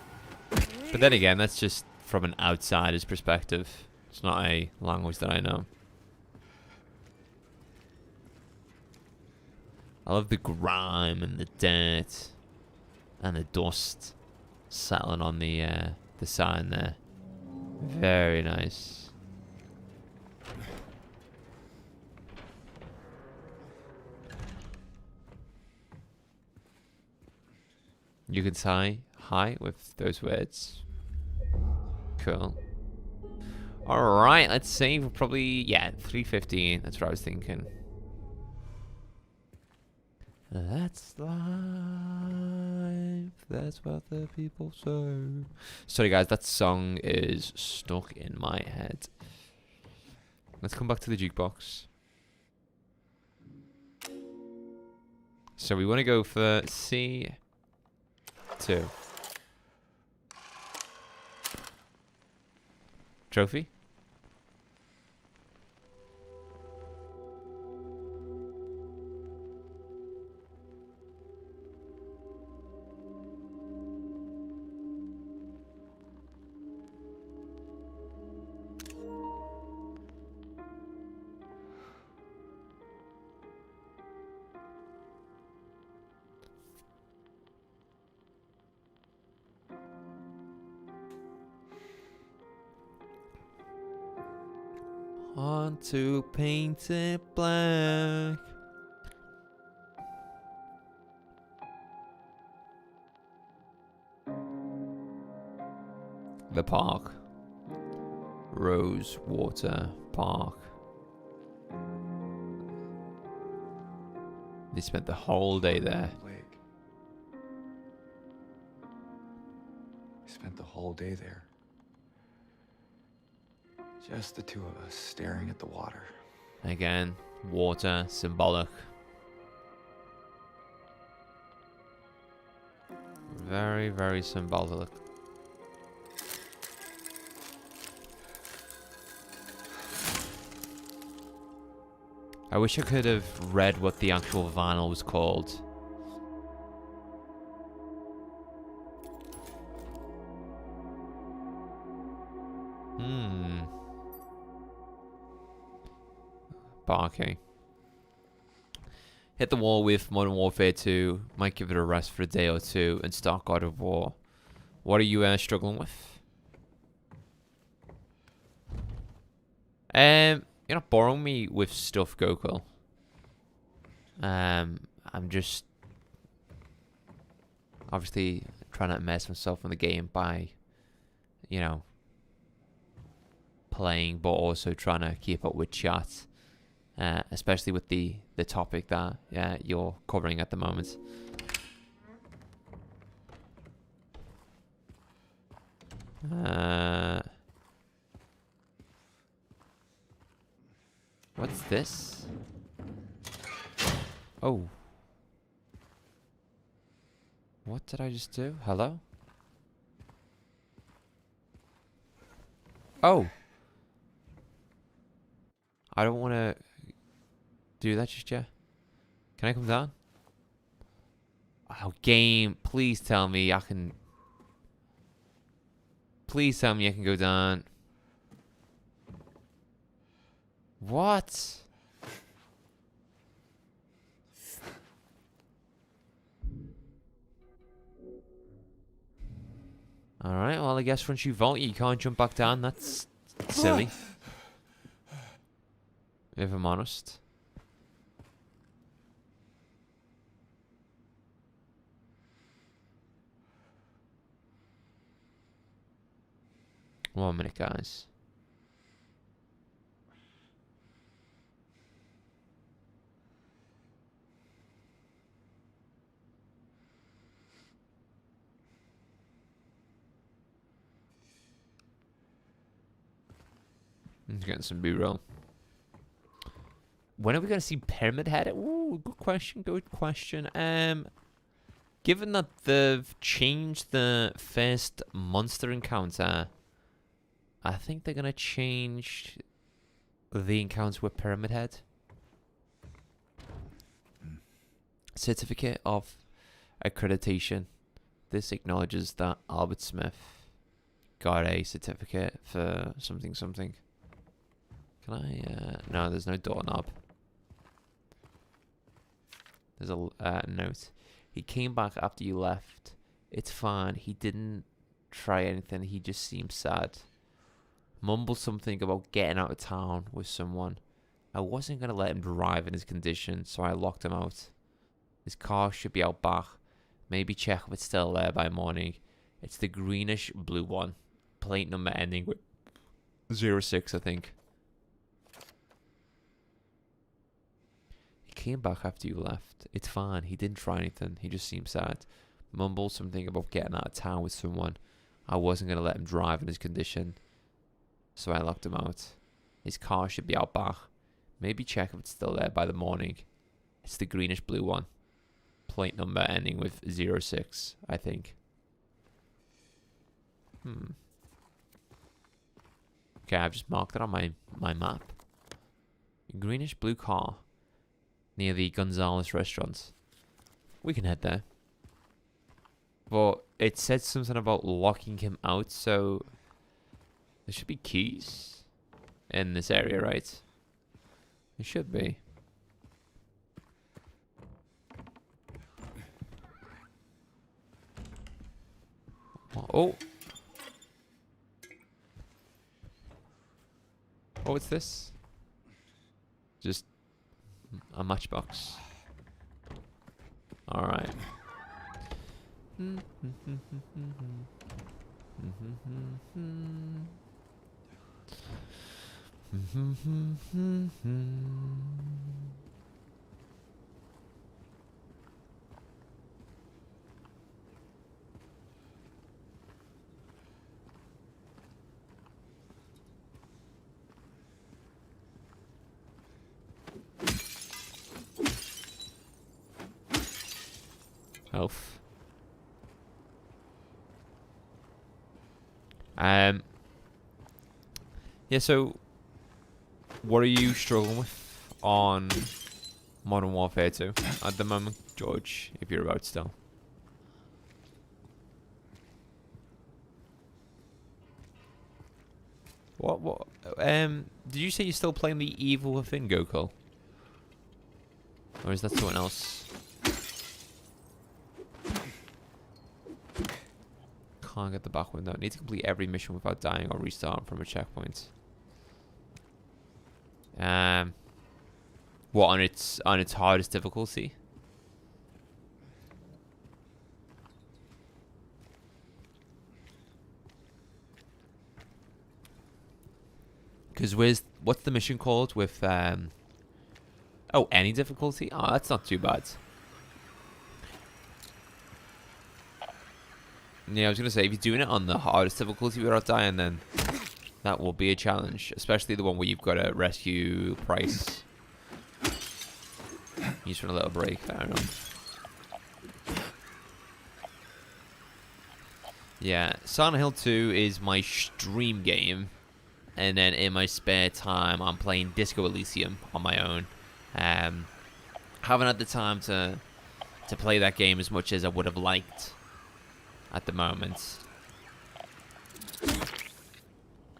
Speaker 1: But then again, that's just from an outsider's perspective. It's not a language that I know. I love the grime and the dirt and the dust settling on the sign there. Very nice. You can say hi with those words. Cool. Alright, let's save probably, yeah, 3:15. That's what I was thinking. That's life. That's what the people say. Sorry guys, that song is stuck in my head. Let's come back to the jukebox. So we want to go for C2. Trophy? On to paint it black. The park. Rosewater Park. They spent the whole day there.
Speaker 2: Lake. We spent the whole day there. Just the two of us staring at the water.
Speaker 1: Again, water, symbolic. Very, very symbolic. I wish I could have read what the actual vinyl was called. Barking. Hit the wall with Modern Warfare 2. Might give it a rest for a day or two and start God of War. What are you struggling with? You're not borrowing me with stuff, Gokul. I'm just obviously trying to immerse myself in the game by, you know, playing, but also trying to keep up with chat. Especially with the topic that you're covering at the moment. What's this? Oh. What did I just do? Hello? Oh! I don't want to do that just yet. Can I come down? Oh, game. Please tell me I can... Please tell me I can go down. What? Alright, well I guess once you vault you can't jump back down. That's silly. If I'm honest. One minute, guys. I'm getting some B-roll. When are we going to see Pyramid Head? Ooh, good question, good question. Given that they've changed the first monster encounter, I think they're going to change the encounter with Pyramid Head. Certificate of accreditation. This acknowledges that Albert Smith got a certificate for something something. Can I, no, there's no doorknob. There's a note. He came back after you left. It's fine. He didn't try anything. He just seemed sad. Mumbled something about getting out of town with someone. I wasn't going to let him drive in his condition, so I locked him out. His car should be out back. Maybe check if it's still there by morning. It's the greenish blue one. Plate number ending with 06, I think. He came back after you left. It's fine. He didn't try anything. He just seemed sad. Mumbled something about getting out of town with someone. I wasn't going to let him drive in his condition, so I locked him out. His car should be out back. Maybe check if it's still there by the morning. It's the greenish blue one. Plate number ending with 06, I think. Okay, I've just marked it on my map. Greenish blue car. Near the Gonzalez restaurant. We can head there. But it said something about locking him out, so... There should be keys in this area, right? There should be. Oh! Oh, what's this? Just a matchbox. Alright. Health. Yeah, so what are you struggling with on Modern Warfare 2 at the moment, George, if you're about still? What did you say you're still playing the Evil Within Gokul? Or is that someone else? Can't get the back window. Need to complete every mission without dying or restarting from a checkpoint. What, on its hardest difficulty? Because what's the mission called with oh, any difficulty? Oh, that's not too bad. Yeah, I was gonna say, if you're doing it on the hardest difficulty without dying, then that will be a challenge, especially the one where you've got to rescue Price. He's for a little break, fair enough. Yeah, Silent Hill 2 is my stream game, and then in my spare time, I'm playing Disco Elysium on my own. Haven't had the time to play that game as much as I would have liked at the moment.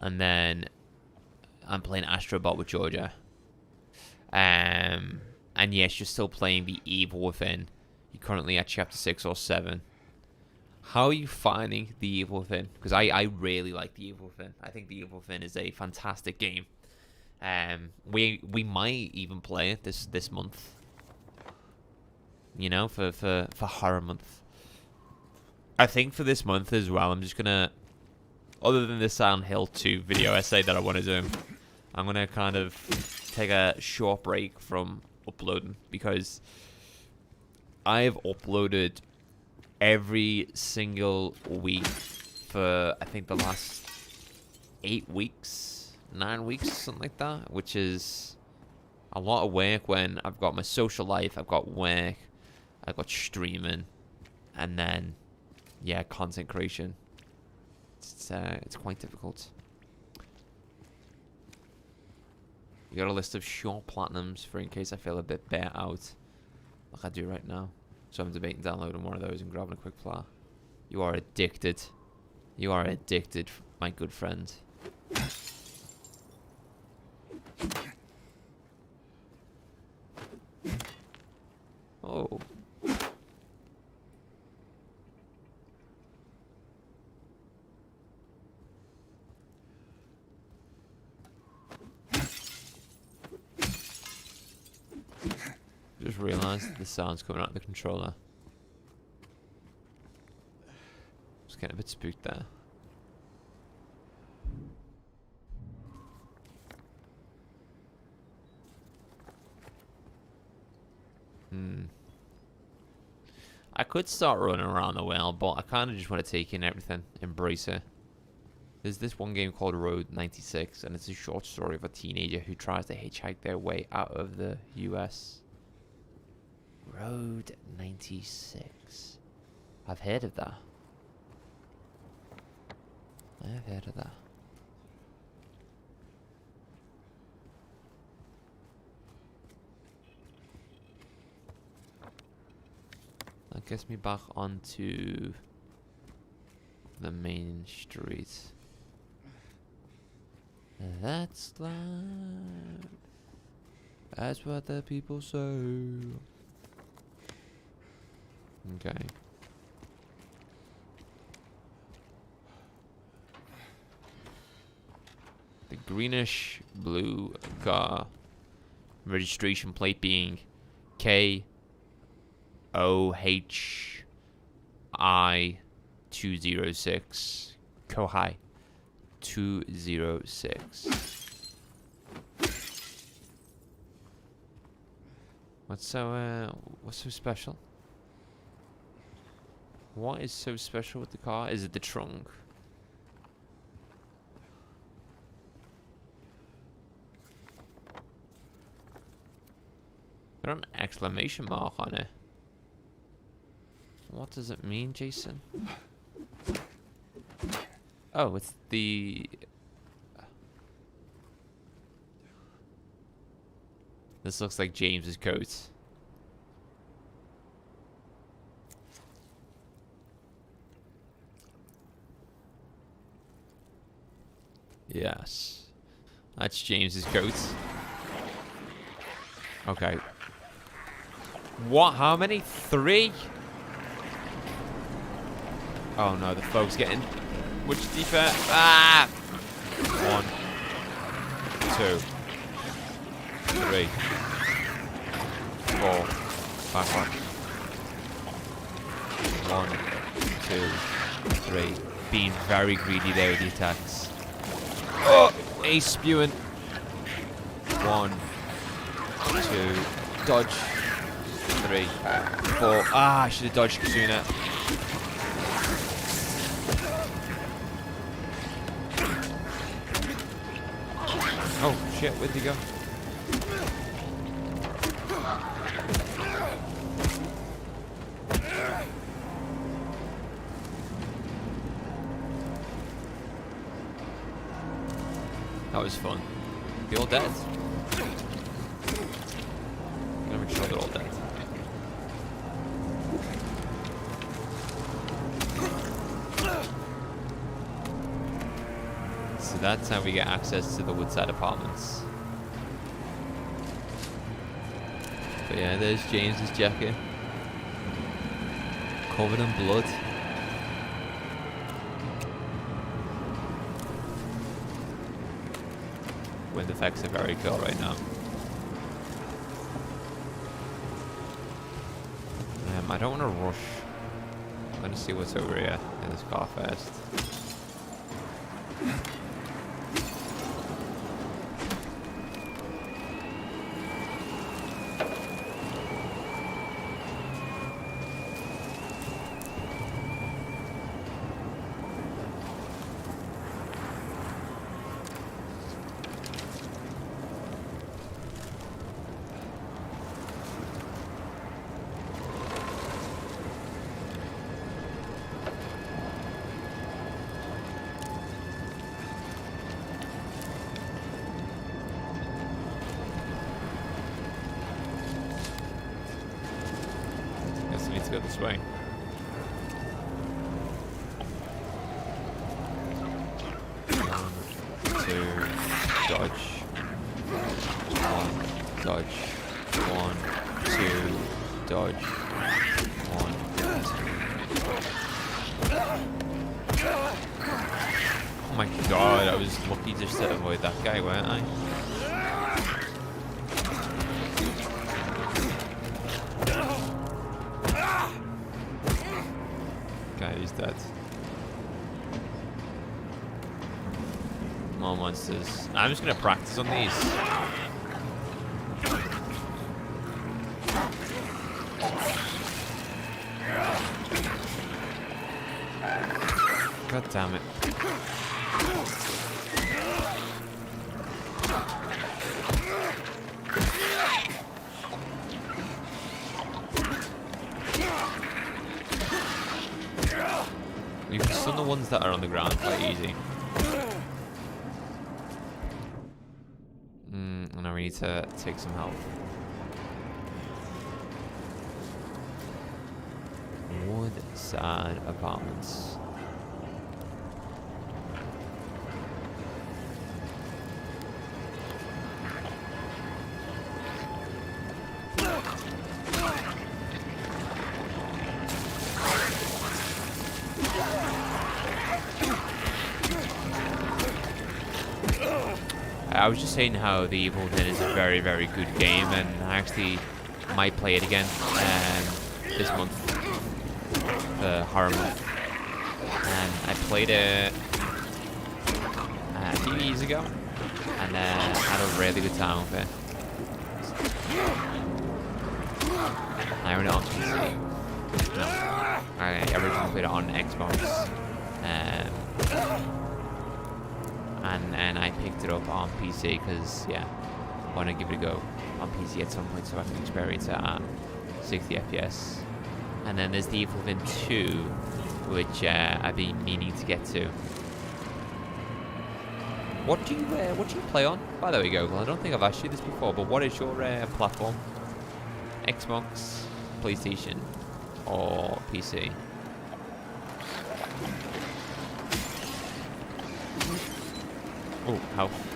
Speaker 1: And then I'm playing Astrobot with Georgia. And yes, you're still playing The Evil Within. You're currently at chapter 6 or 7. How are you finding The Evil Within? Because I really like The Evil Within. I think The Evil Within is a fantastic game. We might even play it this month. You know, for horror month. I think for this month as well, I'm just gonna, other than the Silent Hill 2 video essay that I want to do, I'm gonna kind of take a short break from uploading, because I've uploaded every single week for, I think, the last 8 weeks, 9 weeks, something like that, which is a lot of work when I've got my social life, I've got work, I've got streaming, and then, yeah, content creation. It's quite difficult. You got a list of short platinums for in case I feel a bit bare out, like I do right now. So I'm debating downloading one of those and grabbing a quick plat. You are addicted. You are addicted, my good friend. Oh. Just realised the sound's coming out of the controller. Just getting a bit spooked there. I could start running around the world, but I kind of just want to take in everything, embrace it. There's this one game called Road 96, and it's a short story of a teenager who tries to hitchhike their way out of the US. Road 96. I've heard of that. I've heard of that. That gets me back onto the main street. That's life. That's what the people say. Okay. The greenish blue car, registration plate being KOHI 206. Kohai 206. What's so special? What is so special with the car? Is it the trunk? Got an exclamation mark on it. What does it mean, Jason? Oh, it's the... This looks like James's coat. Yes. That's James's coat. Okay. What? How many? 3? Oh no, the fog's getting much deeper. Ah! 1, 2, 3, 4. Back on. 1, 2, 3. Being very greedy there with the attacks. Oh! He's spewing. 1, 2. Dodge. 3, 4. Ah, I should have dodged sooner. Oh shit, where'd he go? That was fun. They all dead? Gotta make sure they're all dead. So that's how we get access to the Woodside Apartments. But yeah, there's James's jacket. Covered in blood. Wind effects are very cool right now. I don't want to rush. I'm going to see what's over here in this car first. Go this way. One, two, dodge. One, dodge. One, two, dodge. One, two. Oh my god, I was lucky just to avoid that guy, weren't I? He's dead. More monsters. I'm just gonna practice on these. God damn it. You can stun the ones that are on the ground quite easy. And now we need to take some help. Woodside Apartments. I was just saying how The Evil Within is a very, very good game, and I actually might play it again this month, the horror month. And I played it a few years ago, and had a really good time with it. I own it on PC. No, I originally played it on Xbox. And I picked it up on PC because, yeah, I want to give it a go on PC at some point so I can experience it at 60 FPS. And then there's The Evil Within 2, which I've been meaning to get to. What do you play on? By the way, Google, I don't think I've asked you this before, but what is your platform? Xbox, PlayStation, or PC? Oh, health.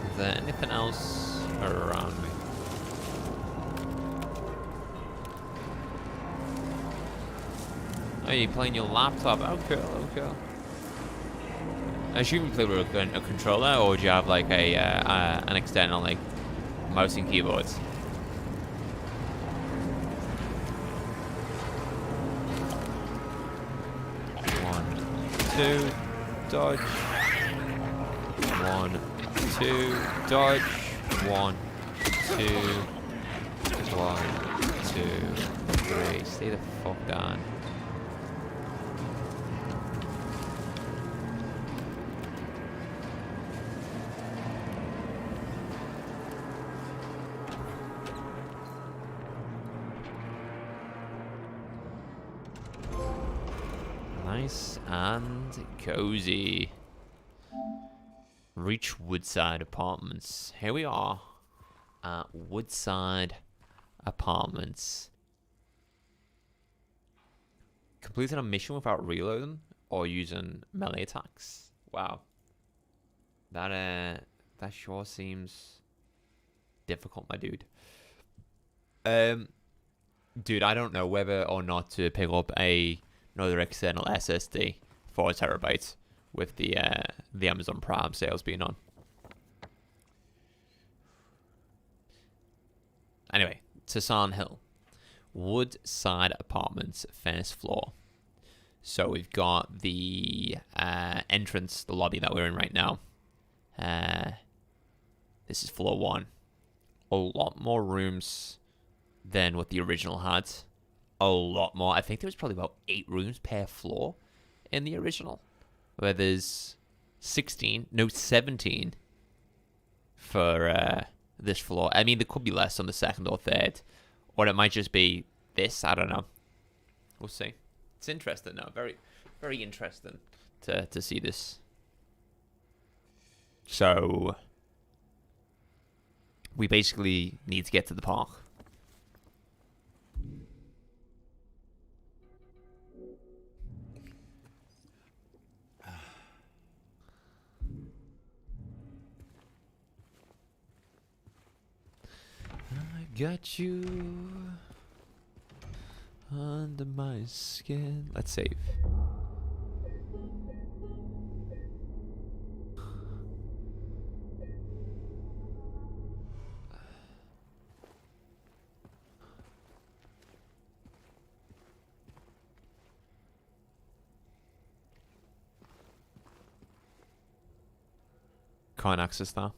Speaker 1: Is there anything else around me? Oh, you're playing your laptop. Oh, cool. Oh, cool. I assume you play with a controller, or do you have like an external like mouse and keyboard? 2, dodge. 1, 2, dodge. 1, 2, 1, 2, 3. Stay the fuck down. Nice and cozy. Reach Woodside Apartments. Here we are at Woodside Apartments. Completed a mission without reloading or using melee attacks. Wow. That sure seems difficult, my dude. Dude, I don't know whether or not to pick up another external SSD, 4 terabytes, with the Amazon Prime sales being on. Anyway, Tassan Hill, Woodside Apartments, first floor. So we've got the entrance, the lobby that we're in right now. This is floor 1. A lot more rooms than what the original had. A lot more. I think there was probably about 8 rooms per floor in the original, where there's 17 for this floor. I mean, there could be less on the second or third, or it might just be this. I don't know. We'll see. It's interesting now. Very, very interesting to see this. So we basically need to get to the park. Got you under my skin. Let's save. Can't access that.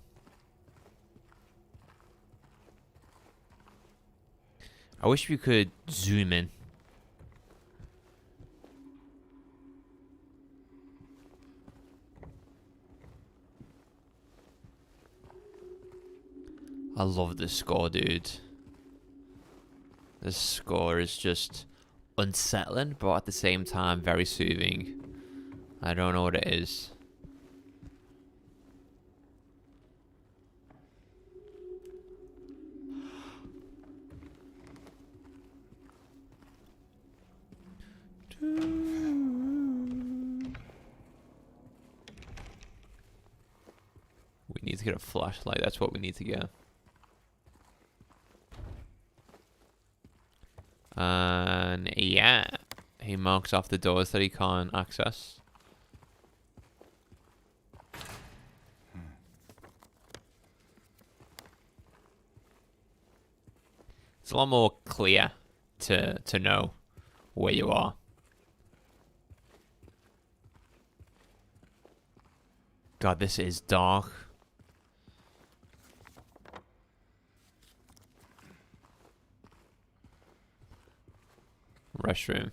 Speaker 1: I wish we could zoom in. I love this score, dude. This score is just unsettling, but at the same time very soothing. I don't know what it is. We need to get a flashlight. That's what we need to get. And yeah, he marks off the doors that he can't access. It's a lot more clear to know where you are. God, this is dark. Restroom.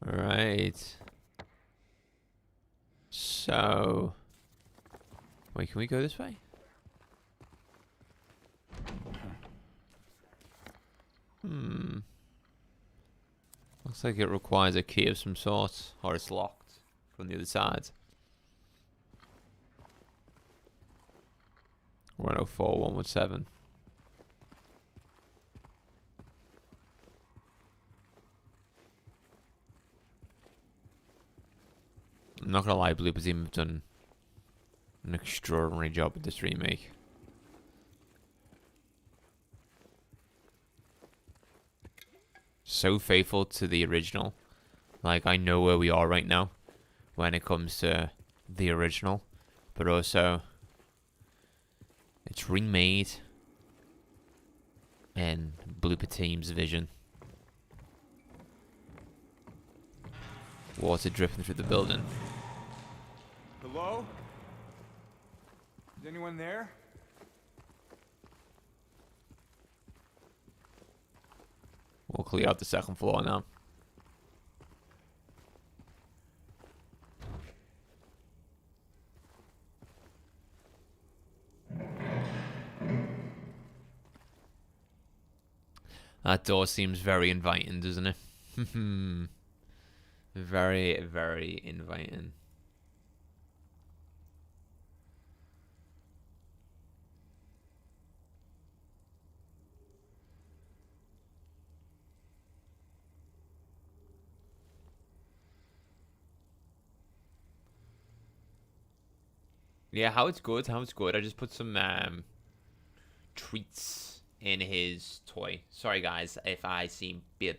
Speaker 1: Right. So, wait, can we go this way? Looks like it requires a key of some sort, or it's locked from the other side. 104, 117. I'm not gonna lie, Blooper Team have done an extraordinary job with this remake. So faithful to the original. Like, I know where we are right now when it comes to the original, but also it's remade in Blooper Team's vision. Water dripping through the building.
Speaker 2: Hello? Is anyone there?
Speaker 1: We'll clear out the second floor now. That door seems very inviting, doesn't it? Very, very inviting. Yeah, how it's good, how it's good. I just put some treats in his toy. Sorry guys if I seem to be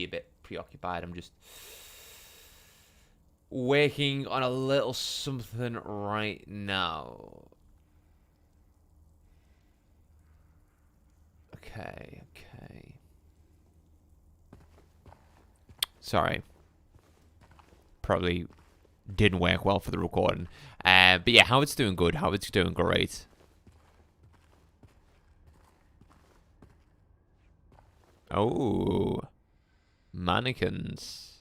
Speaker 1: a bit preoccupied. I'm just working on a little something right now. Okay. Sorry. Probably didn't work well for the recording. But yeah, how it's doing good. How it's doing great. Oh. Mannequins.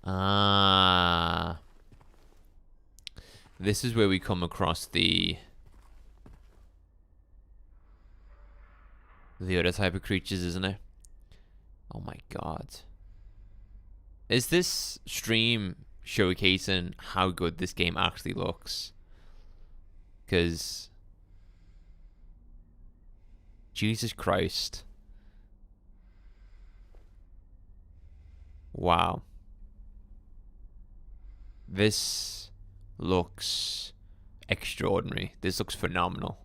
Speaker 1: Ah. This is where we come across the other type of creatures, isn't it? Oh my god. Is this stream showcasing how good this game actually looks? Because Jesus Christ. Wow. This looks extraordinary. This looks phenomenal.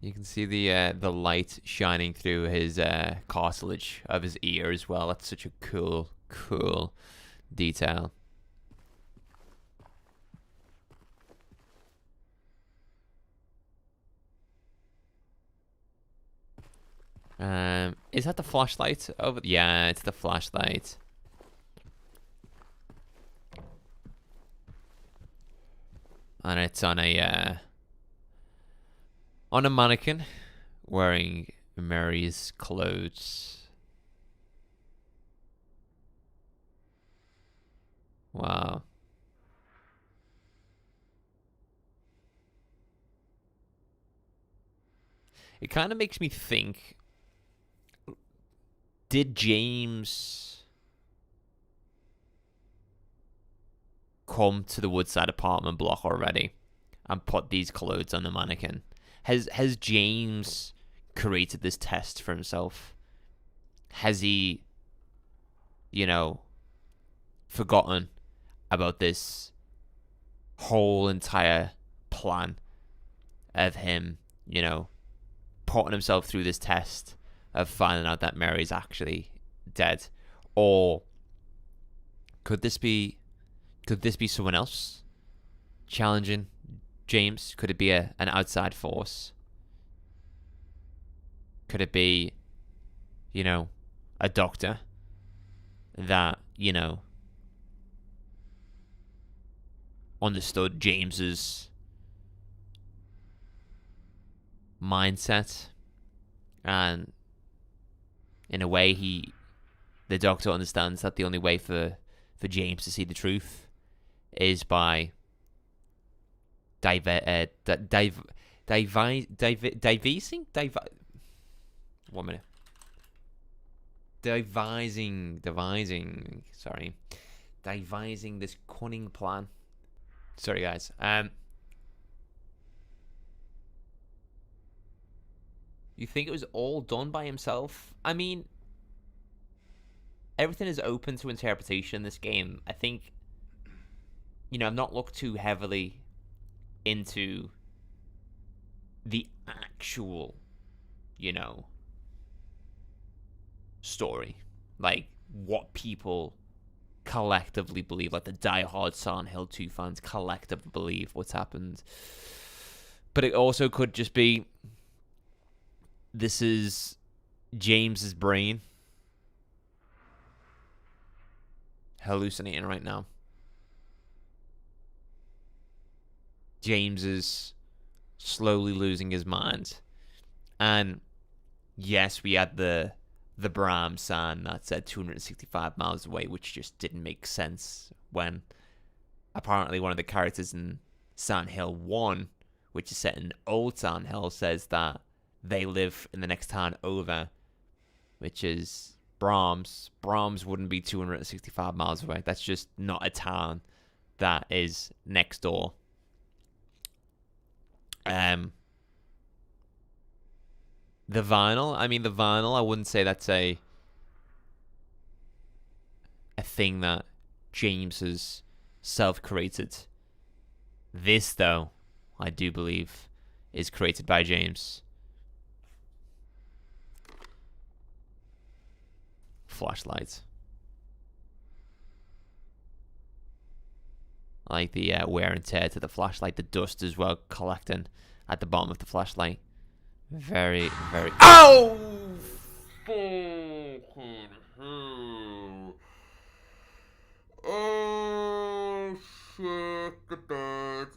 Speaker 1: You can see the light shining through his cartilage of his ear as well. That's such a cool detail. Is that the flashlight over? Yeah, it's the flashlight. And it's on a mannequin wearing Mary's clothes. Wow. It kind of makes me think, did James come to the Woodside apartment block already and put these clothes on the mannequin? Has James created this test for himself? Has he, forgotten about this whole entire plan of him, putting himself through this test of finding out that Mary's actually dead? Or could this be someone else challenging James? Could it be an outside force? Could it be, a doctor that, understood James's mindset, and in a way the doctor understands that the only way for James to see the truth is by devising devising this cunning plan. Sorry, guys. You think it was all done by himself? I mean, everything is open to interpretation in this game. I think, I've not looked too heavily into the actual, story. Like, what people collectively believe, like the diehard Silent Hill 2 fans collectively believe what's happened. But it also could just be, this is James's brain hallucinating right now. James is slowly losing his mind. And yes, we had the Bram sign that said 265 miles away, which just didn't make sense when apparently one of the characters in Silent Hill 1, which is set in old Silent Hill, says that they live in the next town over, which is Brahms. Brahms wouldn't be 265 miles away. That's just not a town that is next door. The vinyl, I wouldn't say that's a thing that James has self-created. This, though, I do believe is created by James. Flashlight. I like the wear and tear to the flashlight, the dust as well collecting at the bottom of the flashlight. Very, very. Oh! Fucking hell. Oh, shit, the bed.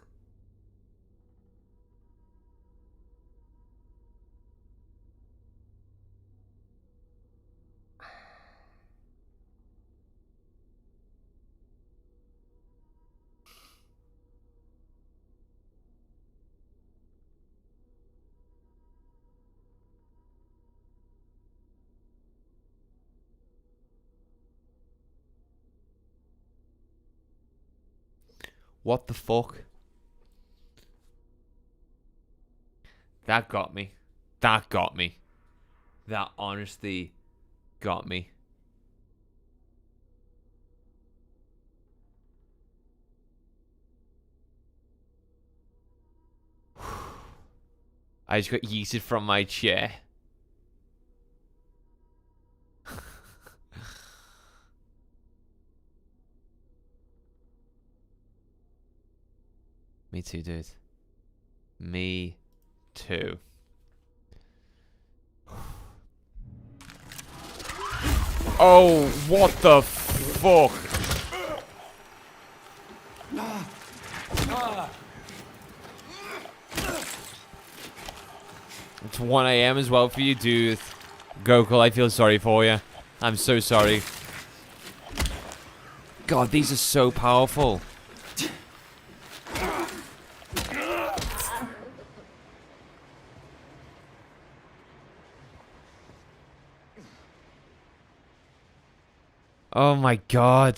Speaker 1: What the fuck? That got me. That got me. That honestly got me. I just got yeeted from my chair. Me too, dude. Me too. Oh, what the fuck? It's 1 a.m. as well for you, dude. Gokul, I feel sorry for you. I'm so sorry. God, these are so powerful. Oh my god.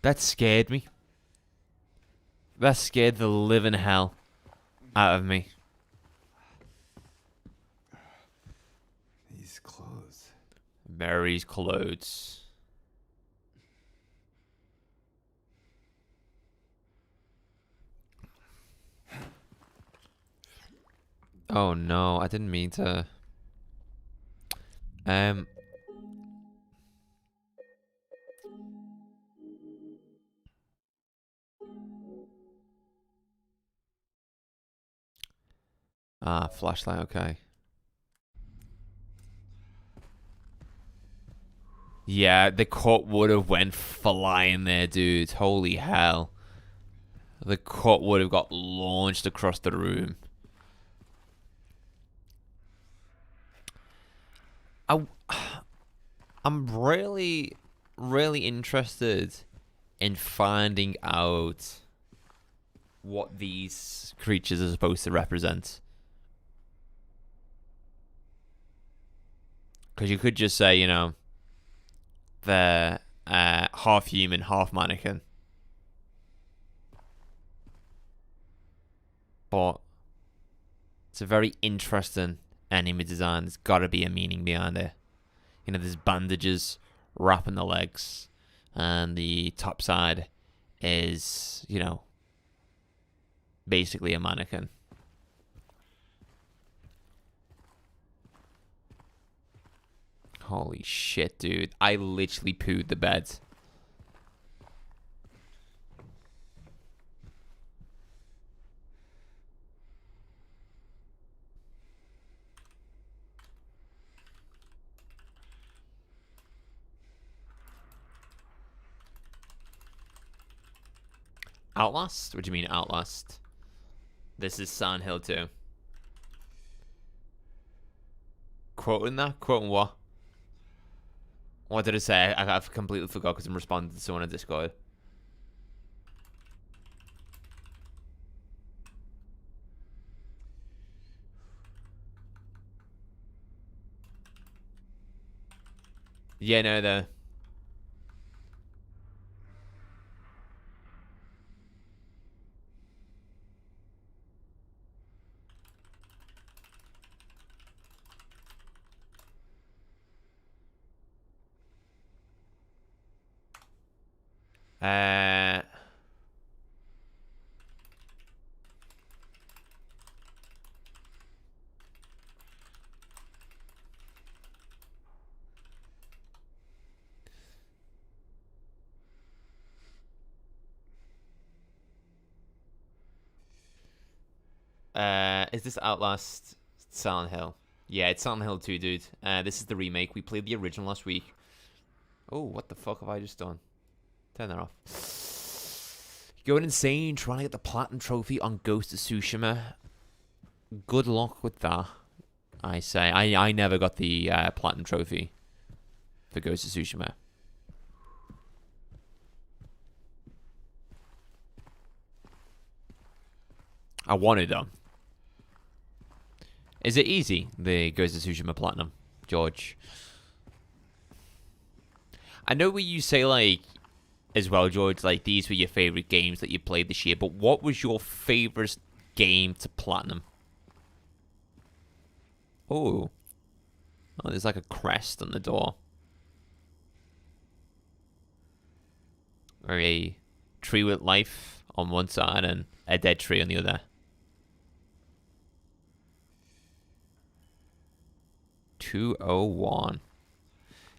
Speaker 1: That scared me. That scared the living hell out of me.
Speaker 2: These clothes.
Speaker 1: Mary's clothes. Oh no, I didn't mean to. Flashlight, okay. Yeah, the cut would have went flying there, dude. Holy hell. The cut would have got launched across the room. I'm really, really interested in finding out what these creatures are supposed to represent. Because you could just say, you know, they're half human, half mannequin. But it's a very interesting enemy design. There's got to be a meaning behind it. You know, there's bandages wrapping the legs, and the top side is, you know, basically a mannequin. Holy shit, dude. I literally pooed the bed. Outlast? What do you mean Outlast? This is Silent Hill 2. Quoting that? Quoting what? What did I say? I've completely forgot because I'm responding to someone on Discord. Yeah, no, uh, is this Outlast Silent Hill? Yeah, it's Silent Hill 2, dude. This is the remake. We played the original last week. Oh, what the fuck have I just done? Turn that off. Going insane trying to get the platinum trophy on Ghost of Tsushima. Good luck with that, I say. I never got the platinum trophy for Ghost of Tsushima. I wanted them. Is it easy, the Ghost of Tsushima platinum, George? I know what you say, like, as well, George, like, these were your favorite games that you played this year, but what was your favorite game to platinum? Oh, there's like a crest on the door. Or a tree with life on one side and a dead tree on the other. 201.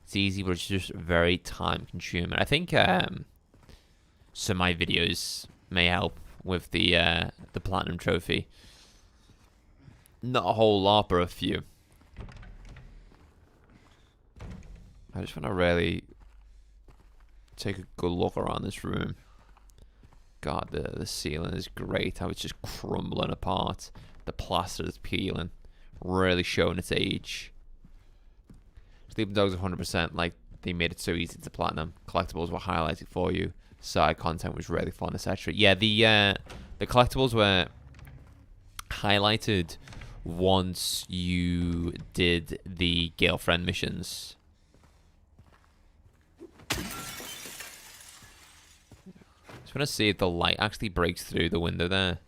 Speaker 1: It's easy, but it's just very time consuming. I think some of my videos may help with the platinum trophy. Not a whole lot, but a few. I just want to really take a good look around this room. God, the ceiling is great. How it's just crumbling apart. The plaster is peeling. Really showing its age. Sleeping Dogs 100%. Like, they made it so easy to platinum. Collectibles were highlighted for you. Side content was really fun, etc. Yeah, the collectibles were highlighted once you did the girlfriend missions. Just want to see if the light actually breaks through the window there.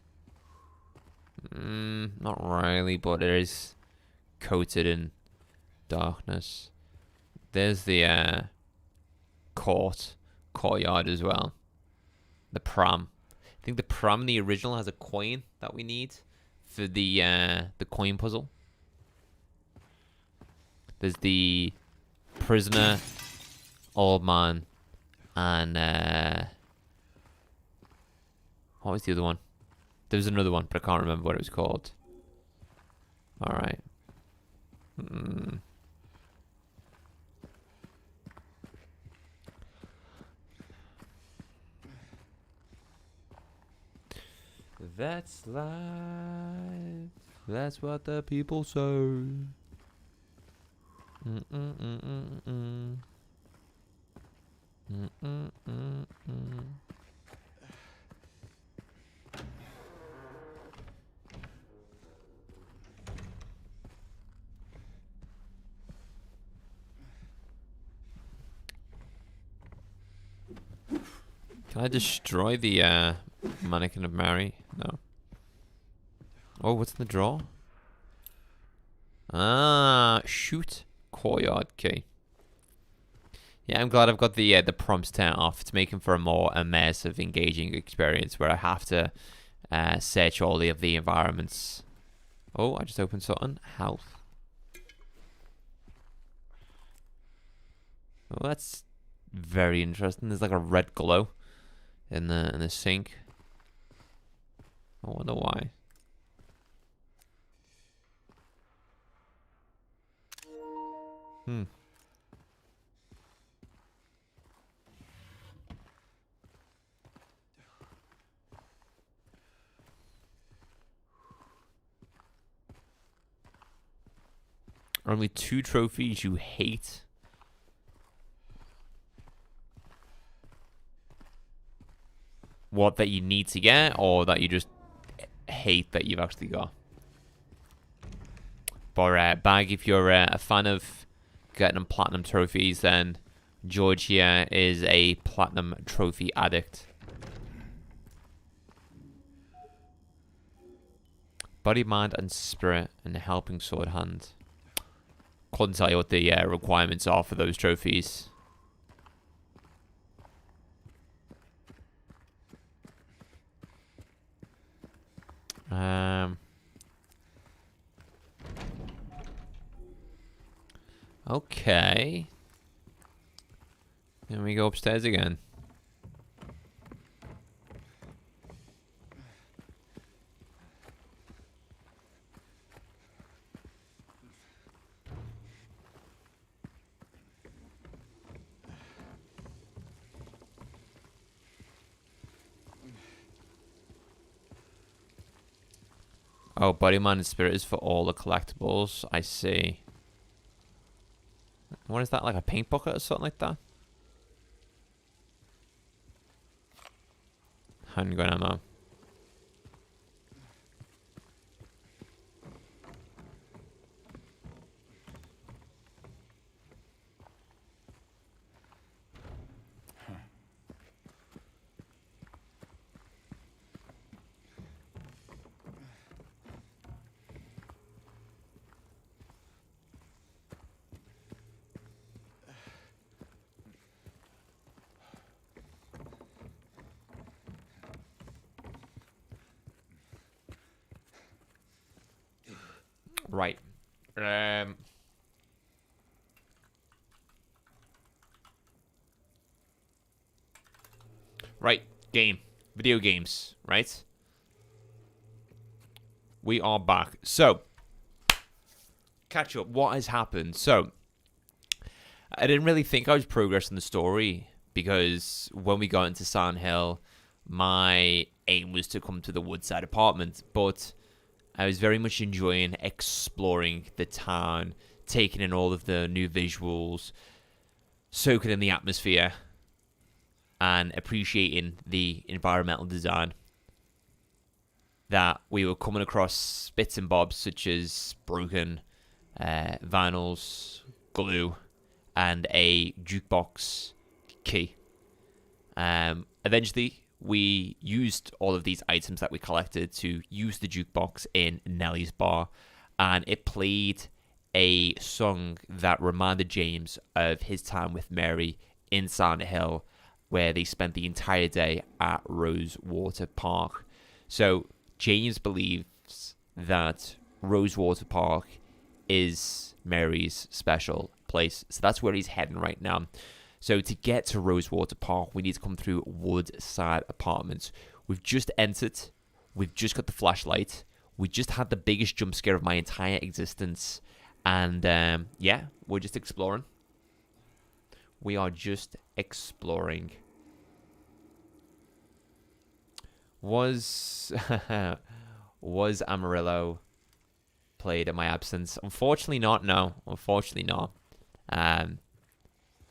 Speaker 1: Not really, but it is coated in darkness. There's the courtyard as well. The pram. I think the pram in the original has a coin that we need for the coin puzzle. There's the prisoner, old man, and what was the other one? There was another one, but I can't remember what it was called. Alright. That's life. That's what the people say. Can I destroy the mannequin of Mary? No. Oh, what's in the drawer? Ah, shoot. Courtyard key. Yeah, I'm glad I've got the prompts turned off. It's making for a more immersive, engaging experience where I have to search all of the environments. Oh, I just opened something. Health. Oh, that's very interesting. There's like a red glow in the sink. I wonder why. Hmm. Only 2 trophies you hate. What, that you need to get, or that you just hate that you've actually got? But Bag, if you're a fan of getting them platinum trophies, then George here is a platinum trophy addict. Body, mind, and spirit, and a helping sword hand. Couldn't tell you what the requirements are for those trophies. Okay. Then we go upstairs again. Oh, body, mind, and spirit is for all the collectibles. I see. What is that, like a paint bucket or something like that? Handgun ammo. Right. Right. Game. Video games. Right? We are back. So, catch up. What has happened? So, I didn't really think I was progressing the story because when we got into Sand Hill, my aim was to come to the Woodside apartment, but I was very much enjoying exploring the town, taking in all of the new visuals, soaking in the atmosphere, and appreciating the environmental design. That we were coming across bits and bobs such as broken vinyls, glue, and a jukebox key. Eventually, we used all of these items that we collected to use the jukebox in Nellie's bar, and it played a song that reminded James of his time with Mary in Sand Hill, where they spent the entire day at Rosewater Park. So James believes that Rosewater Park is Mary's special place, so that's where he's heading right now. So to get to Rosewater Park, we need to come through Woodside Apartments. We've just entered. We've just got the flashlight. We just had the biggest jump scare of my entire existence. And, yeah, we're just exploring. We are just exploring. Was Amarillo played in my absence? Unfortunately not, no. Unfortunately not.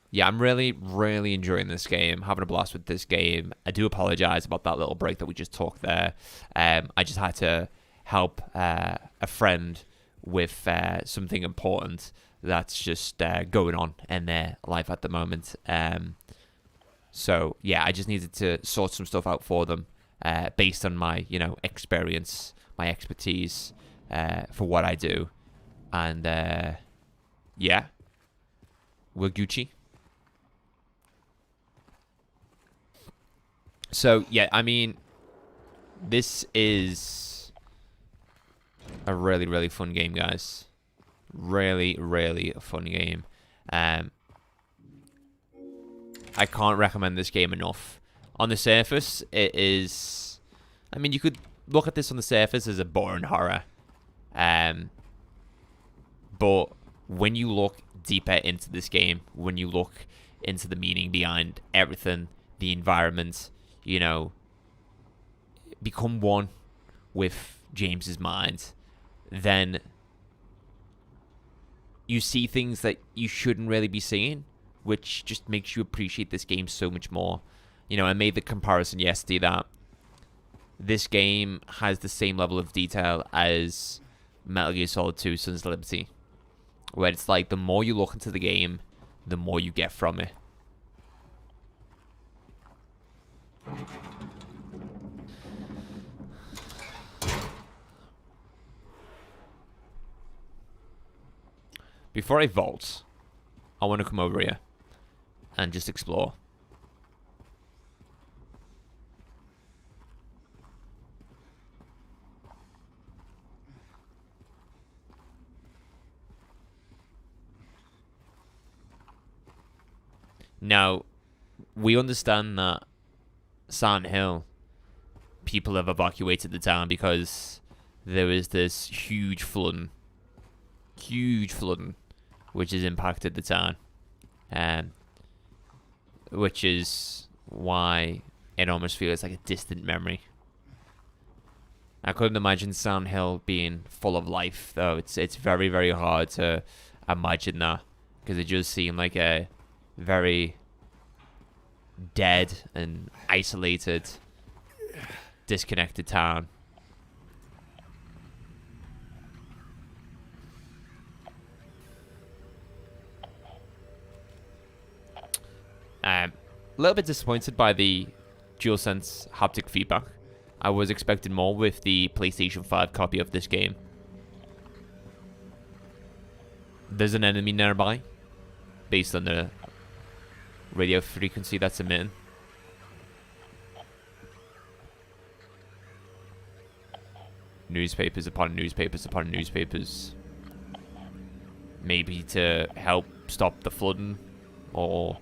Speaker 1: Yeah, I'm really, really enjoying this game. Having a blast with this game. I do apologize about that little break that we just took there. I just had to help a friend with something important that's just going on in their life at the moment. So yeah, I just needed to sort some stuff out for them, based on my experience, my expertise, for what I do, and yeah, we're Gucci. So yeah, I mean, this is a really, really fun game, guys. Really, really a fun game. I can't recommend this game enough. On the surface, it is... I mean, you could look at this on the surface as a boring horror. But when you look deeper into this game, when you look into the meaning behind everything, the environment, become one with James's mind, then you see things that you shouldn't really be seeing, which just makes you appreciate this game so much more. I made the comparison yesterday that this game has the same level of detail as Metal Gear Solid 2 Sons of Liberty, where it's like the more you look into the game, the more you get from it. Before I vault, I want to come over here and just explore. Now, we understand that Silent Hill, people have evacuated the town because there was this huge flooding, which has impacted the town, which is why it almost feels like a distant memory. I couldn't imagine Silent Hill being full of life, though. It's very, very hard to imagine that, because it just seemed like a very dead and isolated, disconnected town. A little bit disappointed by the DualSense haptic feedback. I was expecting more with the PlayStation 5 copy of this game. There's an enemy nearby, based on the radio frequency that's emitting. Newspapers upon newspapers upon newspapers. Maybe to help stop the flooding, or...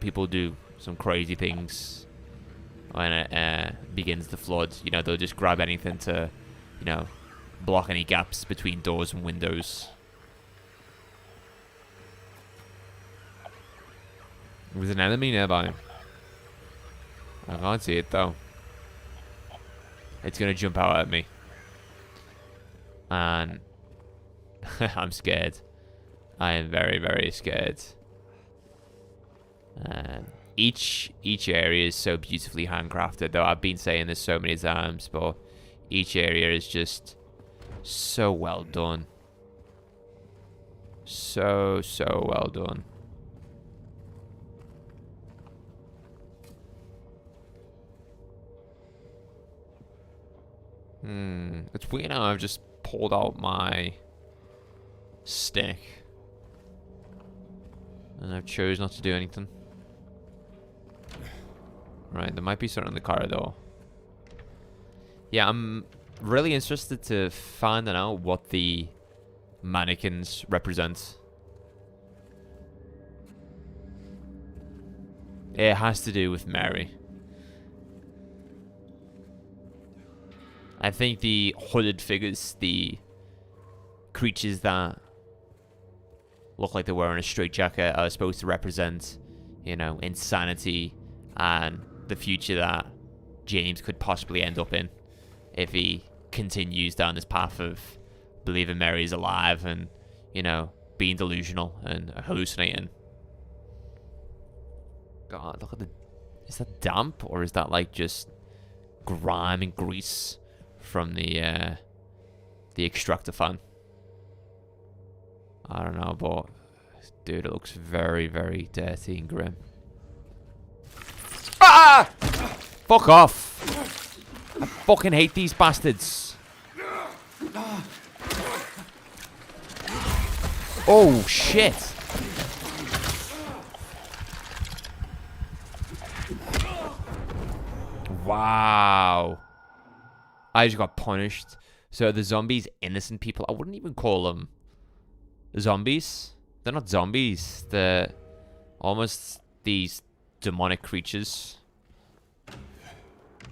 Speaker 1: people do some crazy things when it begins to flood. They'll just grab anything to, block any gaps between doors and windows. There's an enemy nearby. I can't see it though. It's gonna jump out at me. And I'm scared. I am very, very scared. Each area is so beautifully handcrafted, though I've been saying this so many times, but each area is just so well done. So well done. It's weird how I've just pulled out my stick and I've chose not to do anything. Right, there might be something in the corridor. Yeah, I'm really interested to find out what the mannequins represent. It has to do with Mary. I think the hooded figures, the creatures that look like they're wearing a straitjacket, are supposed to represent, insanity and the future that James could possibly end up in if he continues down this path of believing Mary's alive and, being delusional and hallucinating. God, look at the... Is that damp, or is that like just grime and grease from the extractor fan? I don't know, but dude, it looks very, very dirty and grim. Ah! Fuck off! I fucking hate these bastards. Oh shit! Wow. I just got punished. So the zombies, innocent people. I wouldn't even call them zombies. They're not zombies. They're almost these demonic creatures.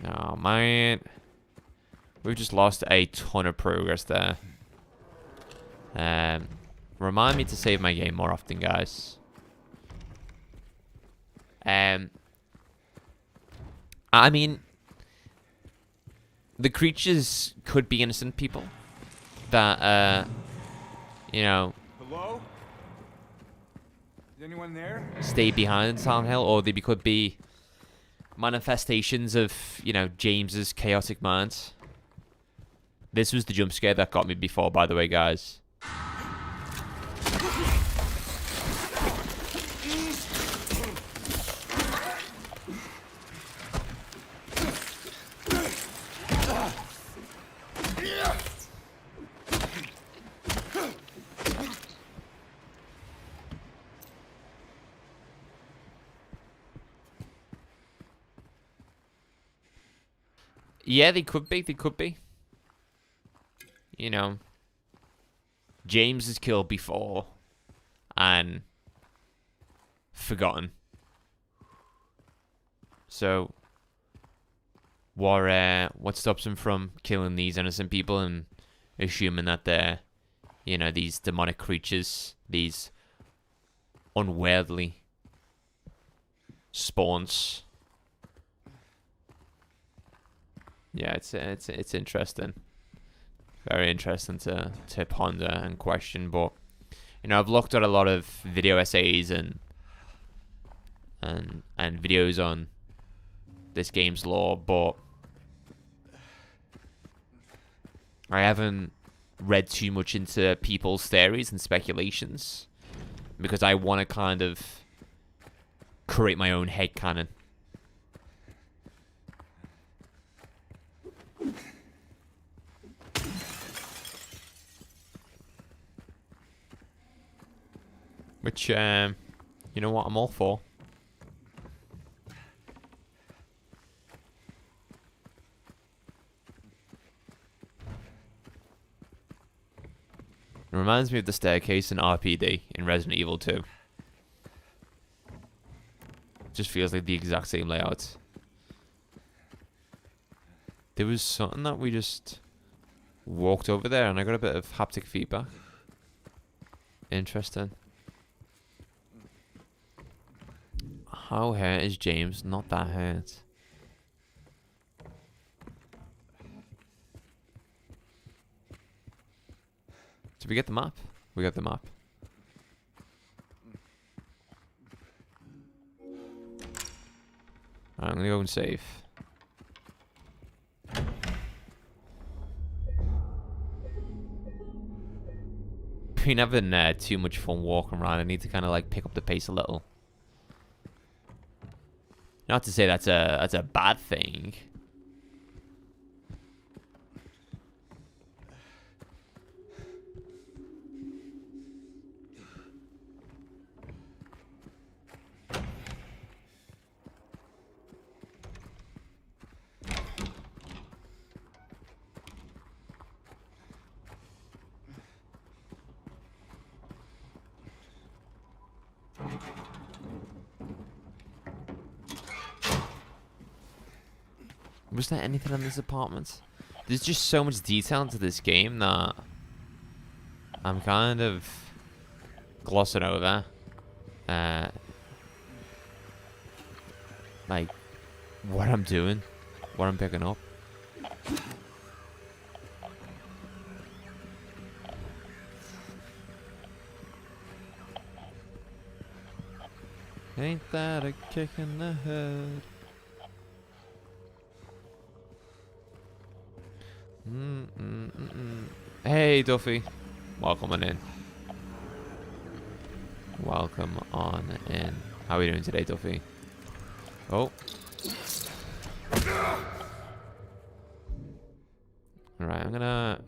Speaker 1: Oh, man. We've just lost a ton of progress there. Remind me to save my game more often, guys. I mean, the creatures could be innocent people that, you know,
Speaker 2: Hello? Is anyone there?
Speaker 1: stay behind in Silent Hill, or they could be manifestations of, you know, James's chaotic mind. This was the jump scare that got me before, by the way, guys. Yeah, they could be. They could be. You know, James is killed before and forgotten. So, what stops him from killing these innocent people and assuming that they're, you know, these demonic creatures, these unworldly spawns? Yeah, it's interesting. Very interesting to ponder and question. But, you know, I've looked at a lot of video essays and videos on this game's lore, but I haven't read too much into people's theories and speculations because I want to kind of create my own headcanon. Which, you know what, I'm all for. It reminds me of the staircase in RPD in Resident Evil 2. Just feels like the exact same layout. There was something that we just walked over there and I got a bit of haptic feedback. Interesting. How hurt is James? Not that hurt. Did we get the map? We got the map. Alright, I'm gonna go and save. Been having too much fun walking around. I need to kind of like pick up the pace a little. Not to say that's a bad thing. Was there anything in this apartment? There's just so much detail into this game that I'm kind of glossing over. Like, what I'm doing, what I'm picking up. Ain't that a kick in the head? Hey, Duffy. Welcome in. Welcome on in. How are we doing today, Duffy? Oh. Alright, I'm gonna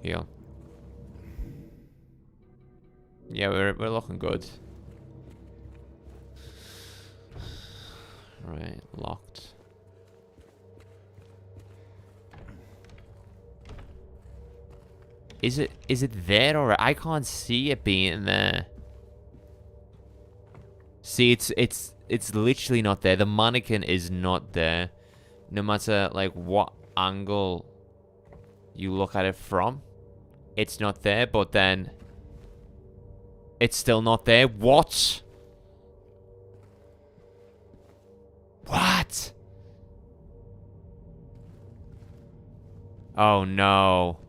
Speaker 1: heal. Yeah, we're looking good. Right, locked. Is it there, or I can't see it being there? See, it's literally not there. The mannequin is not there. No matter like what angle you look at it from, it's not there, but then it's still not there. What? What? Oh no.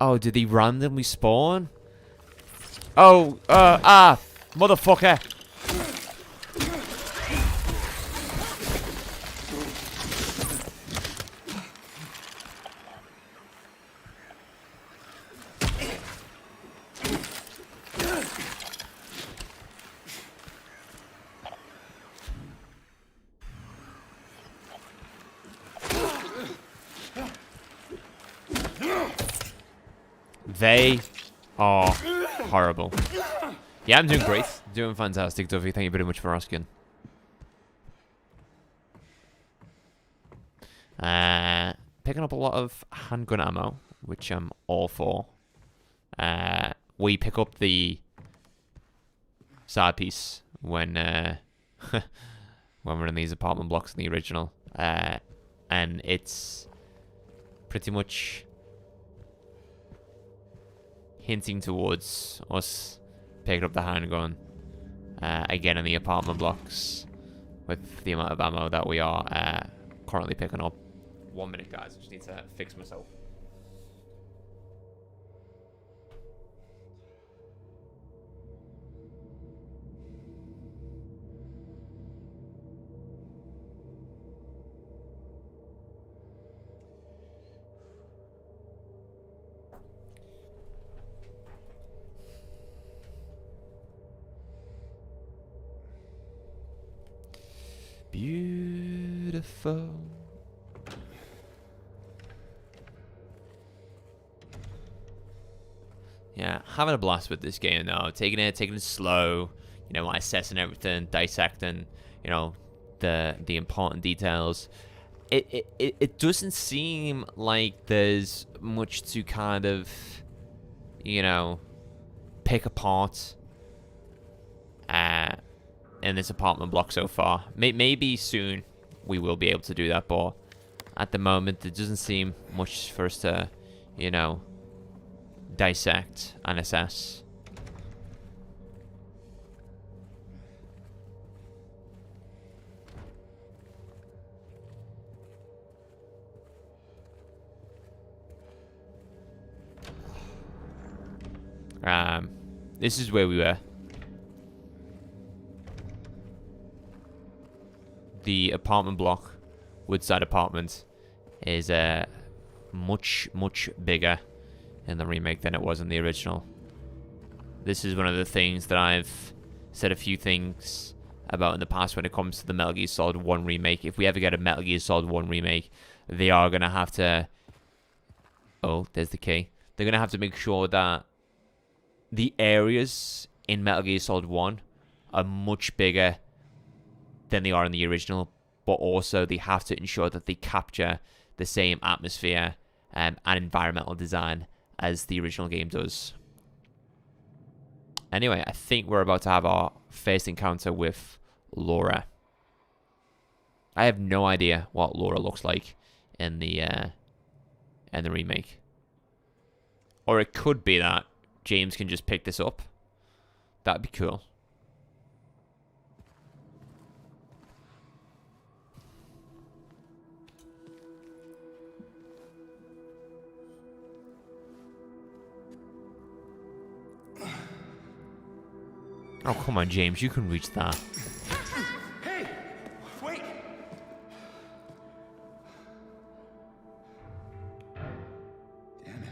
Speaker 1: Oh, did he randomly spawn? Oh, motherfucker. They are horrible. Yeah, I'm doing great. Doing fantastic, Duffy. Thank you very much for asking. Picking up a lot of handgun ammo, which I'm all for. We pick up the side piece when when we're in these apartment blocks in the original. And it's pretty much hinting towards us picking up the handgun again in the apartment blocks with the amount of ammo that we are currently picking up. 1 minute, guys. I just need to fix myself. Beautiful. Yeah, having a blast with this game now. Taking it slow, you know, assessing everything, dissecting, you know, the important details. It doesn't seem like there's much to kind of, you know, pick apart in this apartment block so far. Maybe soon we will be able to do that, but at the moment it doesn't seem much for us to, you know, dissect and assess. This is where we were. The apartment block, Woodside Apartment, is much bigger in the remake than it was in the original. This is one of the things that I've said a few things about in the past when it comes to the Metal Gear Solid 1 remake. If we ever get a Metal Gear Solid 1 remake, they are going to have to... Oh, there's the key. They're going to have to make sure that the areas in Metal Gear Solid 1 are much bigger than they are in the original, but also they have to ensure that they capture the same atmosphere and environmental design as the original game does. Anyway, I think we're about to have our first encounter with Laura. I have no idea what Laura looks like in the remake. Or it could be that James can just pick this up. That'd be cool. Oh, come on, James. You can reach that.
Speaker 2: Hey! Wait! Damn it.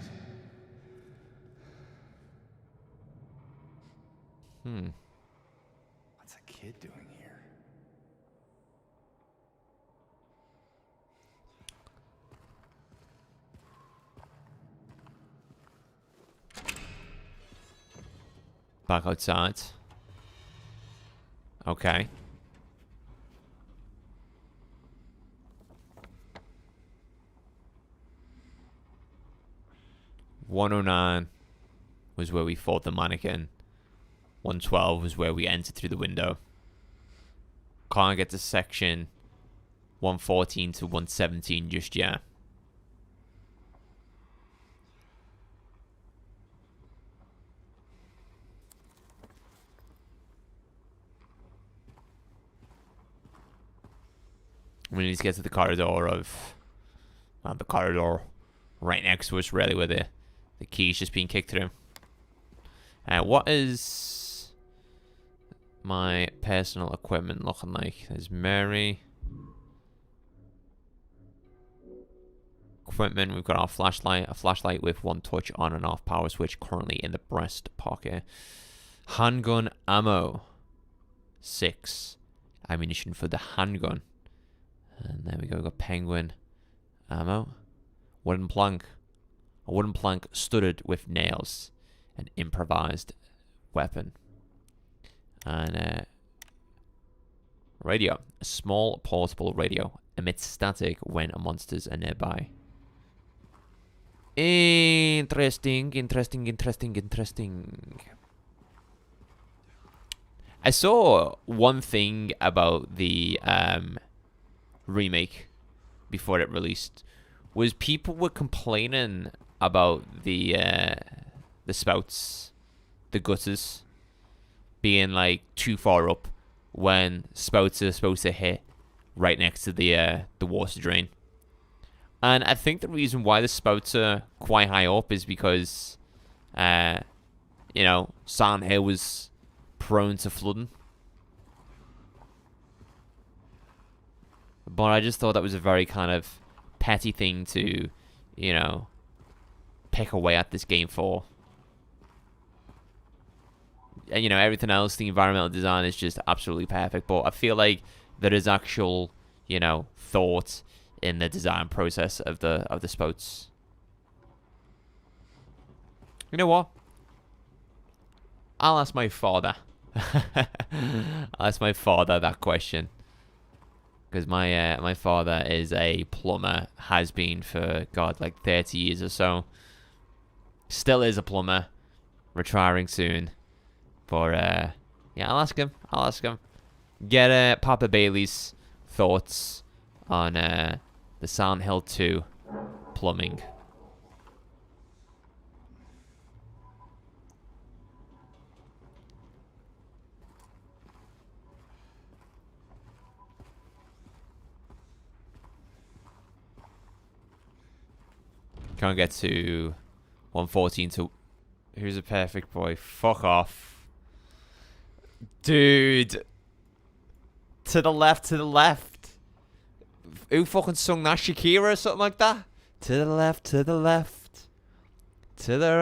Speaker 2: What's a kid doing here?
Speaker 1: Back outside. Okay. "109 was where we fought the mannequin. 112 was where we entered through the window. Can't get to section 114 to 117 just yet." We need to get to the corridor of... the corridor right next to us, really, where the key's just being kicked through. What is my personal equipment looking like? There's Mary. Equipment, we've got our flashlight. A flashlight with one touch on and off power switch currently in the breast pocket. Handgun ammo. 6. Ammunition for the handgun. And there we go, we've got penguin ammo. Wooden plank. A wooden plank studded with nails. An improvised weapon. And radio. A small portable radio. Emits static when monsters are nearby. Interesting. I saw one thing about the remake before it released, was people were complaining about the spouts, the gutters, being like too far up when spouts are supposed to hit right next to the water drain. And I think the reason why the spouts are quite high up is because, Silent Hill was prone to flooding. But I just thought that was a very kind of petty thing to, pick away at this game for. And, everything else, the environmental design is just absolutely perfect. But I feel like there is actual, thought in the design process of the spouts. You know what? I'll ask my father. I'll ask my father that question. Because my father is a plumber, has been for, like 30 years or so. Still is a plumber, retiring soon. But, I'll ask him. Get Papa Bailey's thoughts on the Silent Hill 2 plumbing. Can't get to 114 to... Who's a perfect boy? Fuck off. Dude. To the left. Who fucking sung that? Shakira or something like that? To the left. To the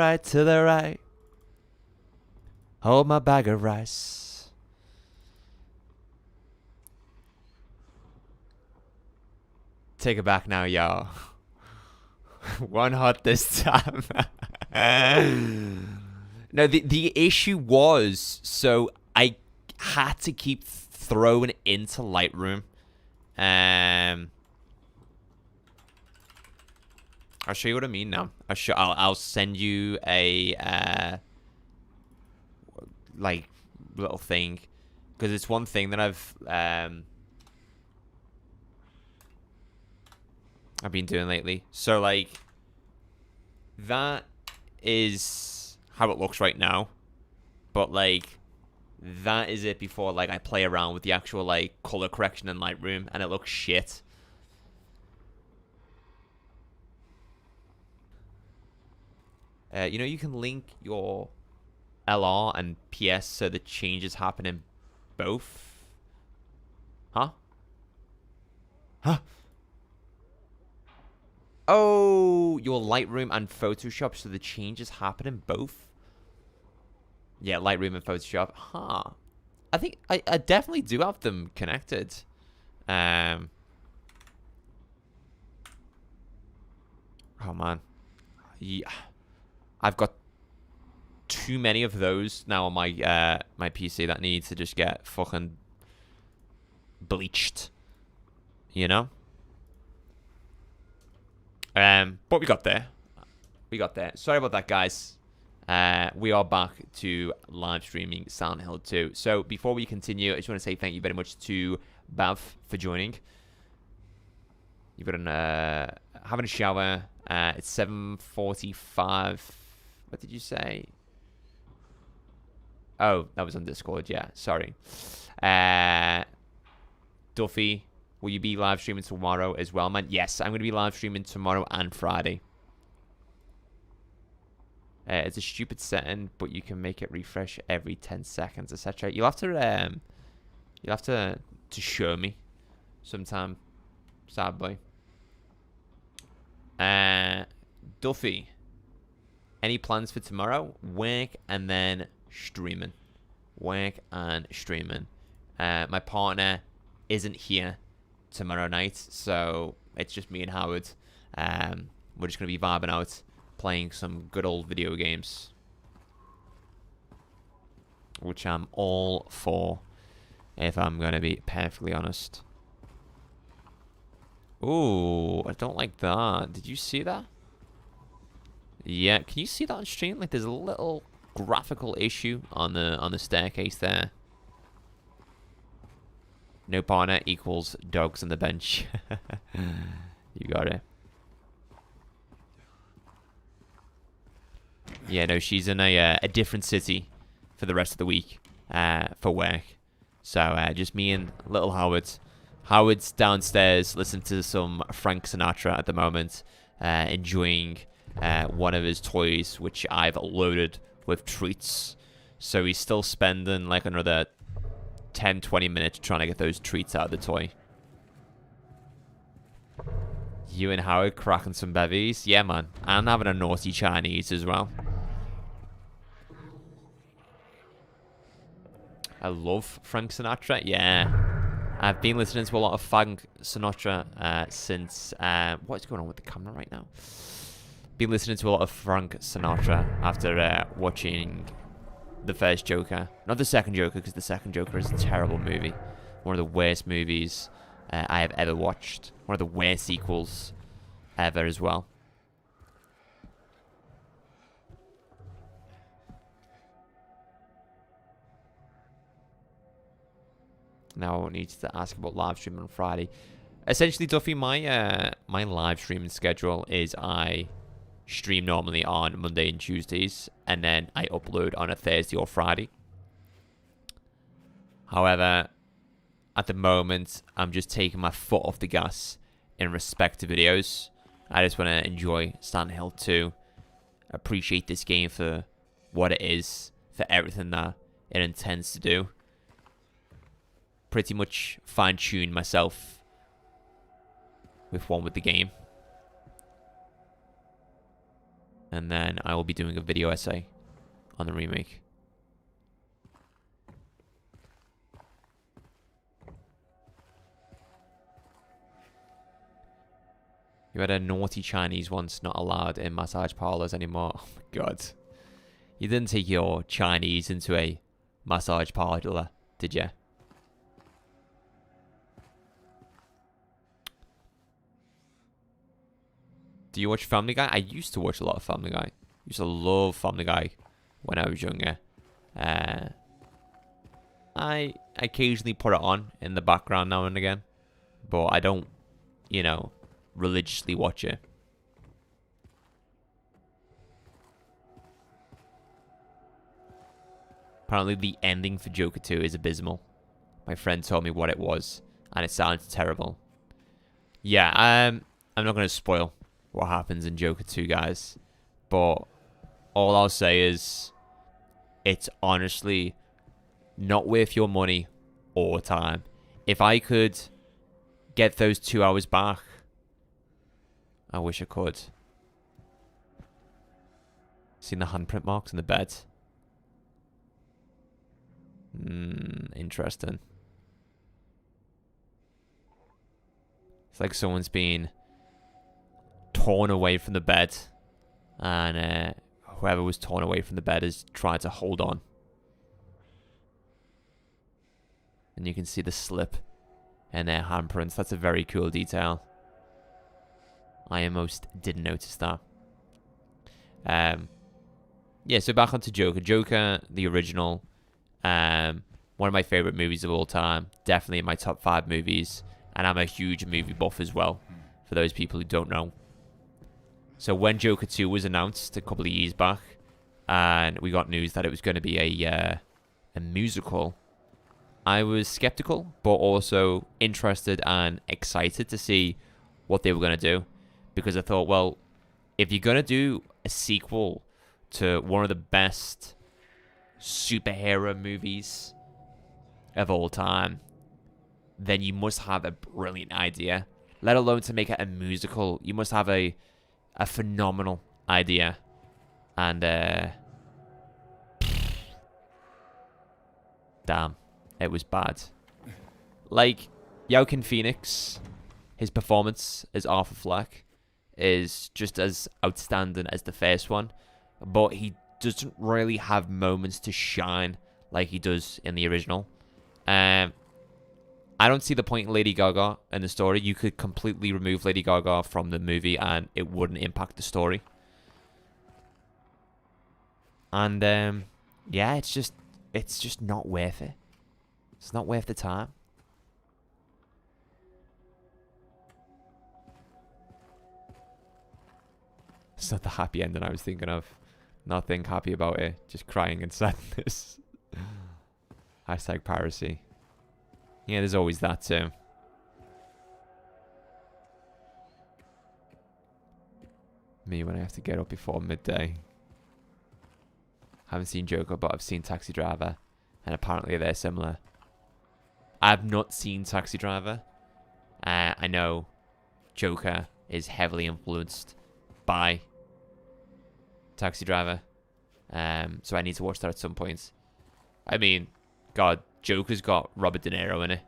Speaker 1: right. Hold my bag of rice. Take it back now, y'all. One hot this time. No, the issue was, so I had to keep throwing into Lightroom. I'll show you what I mean now. I'll send you a like little thing, because it's one thing that I've been doing lately. So like that is how it looks right now, but like that is it before like I play around with the actual like color correction in Lightroom, and it looks shit. You can link your LR and PS so the changes happen in both. Huh? Oh, your Lightroom and Photoshop, so the changes happen in both? Yeah, Lightroom and Photoshop. Huh. I think I definitely do have them connected. Oh man. Yeah. I've got too many of those now on my my PC that needs to just get fucking bleached. You know? But we got there. We got there. Sorry about that, guys. We are back to live streaming Silent Hill 2. So before we continue, I just want to say thank you very much to Bav for joining. You've got having a shower. It's 7:45. What did you say? Oh, that was on Discord. Yeah, sorry. Duffy, will you be live streaming tomorrow as well, man? Yes, I'm going to be live streaming tomorrow and Friday. It's a stupid setting, but you can make it refresh every 10 seconds, etc. You'll have to show me sometime, sadly. Duffy, any plans for tomorrow? Work and then streaming. Work and streaming. My partner isn't here tomorrow night, so it's just me and Howard. We're just going to be vibing out, playing some good old video games, which I'm all for, if I'm going to be perfectly honest. Ooh, I don't like that. Did you see that? Yeah, can you see that on stream? Like, there's a little graphical issue on the staircase there. No partner equals dogs on the bench. You got it. Yeah, no, she's in a different city for the rest of the week for work. So just me and little Howard. Howard's downstairs listening to some Frank Sinatra at the moment, enjoying one of his toys, which I've loaded with treats. So he's still spending like another 10-20 minutes trying to get those treats out of the toy. You and Howard cracking some bevies? Yeah, man. And having a naughty Chinese as well. I love Frank Sinatra. Yeah. I've been listening to a lot of Frank Sinatra since... what's going on with the camera right now? Been listening to a lot of Frank Sinatra after watching the first Joker. Not the second Joker, because the second Joker is a terrible movie. One of the worst movies I have ever watched. One of the worst sequels ever as well. Now I need to ask about live streaming on Friday. Essentially, Duffy, my my live streaming schedule is I stream normally on Monday and Tuesdays, and then I upload on a Thursday or Friday. However, at the moment, I'm just taking my foot off the gas in respect to videos. I just want to enjoy Silent Hill 2, appreciate this game for what it is, for everything that it intends to do. Pretty much fine-tune myself with the game. And then I will be doing a video essay on the remake. You had a naughty Chinese once, not allowed in massage parlors anymore. Oh my god. You didn't take your Chinese into a massage parlor, did you? Do you watch Family Guy? I used to watch a lot of Family Guy. Used to love Family Guy when I was younger. I occasionally put it on in the background now and again, but I don't, you know, religiously watch it. Apparently the ending for Joker 2 is abysmal. My friend told me what it was, and it sounds terrible. Yeah, I'm not going to spoil what happens in Joker 2, guys, but all I'll say is it's honestly not worth your money or time. If I could get those 2 hours back, I wish I could. Seen the handprint marks in the bed? Interesting. It's like someone's been torn away from the bed, and whoever was torn away from the bed is trying to hold on. And you can see the slip in their handprints. That's a very cool detail. I almost didn't notice that. Yeah, so back onto Joker. Joker, the original. One of my favorite movies of all time. Definitely in my top 5 movies. And I'm a huge movie buff as well, for those people who don't know. So when Joker 2 was announced a couple of years back, and we got news that it was going to be a musical, I was skeptical, but also interested and excited to see what they were going to do. Because I thought, well, if you're going to do a sequel to one of the best superhero movies of all time, then you must have a brilliant idea. Let alone to make it a musical. You must have a phenomenal idea. And, damn, it was bad. Like, Joaquin Phoenix, his performance as Arthur Fleck is just as outstanding as the first one. But he doesn't really have moments to shine like he does in the original. I don't see the point in Lady Gaga in the story. You could completely remove Lady Gaga from the movie and it wouldn't impact the story. And yeah, it's just not worth it. It's not worth the time. It's not the happy ending I was thinking of. Nothing happy about it. Just crying and sadness. Hashtag piracy. Yeah, there's always that too. Me when I have to get up before midday. Haven't seen Joker, but I've seen Taxi Driver. And apparently they're similar. I have not seen Taxi Driver. I know Joker is heavily influenced by Taxi Driver. So I need to watch that at some point. I mean, God, Joker's got Robert De Niro in it.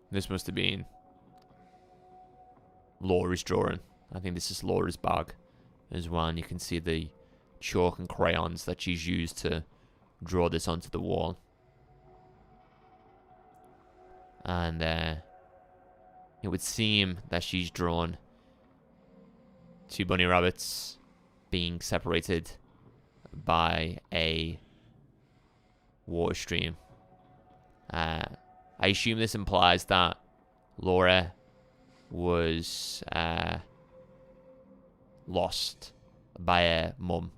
Speaker 1: This must have been Laura's drawing. I think this is Laura's bag as well. And you can see the chalk and crayons that she's used to draw this onto the wall. And it would seem that she's drawn 2 bunny rabbits being separated by a water stream. I assume this implies that Laura was lost by her mum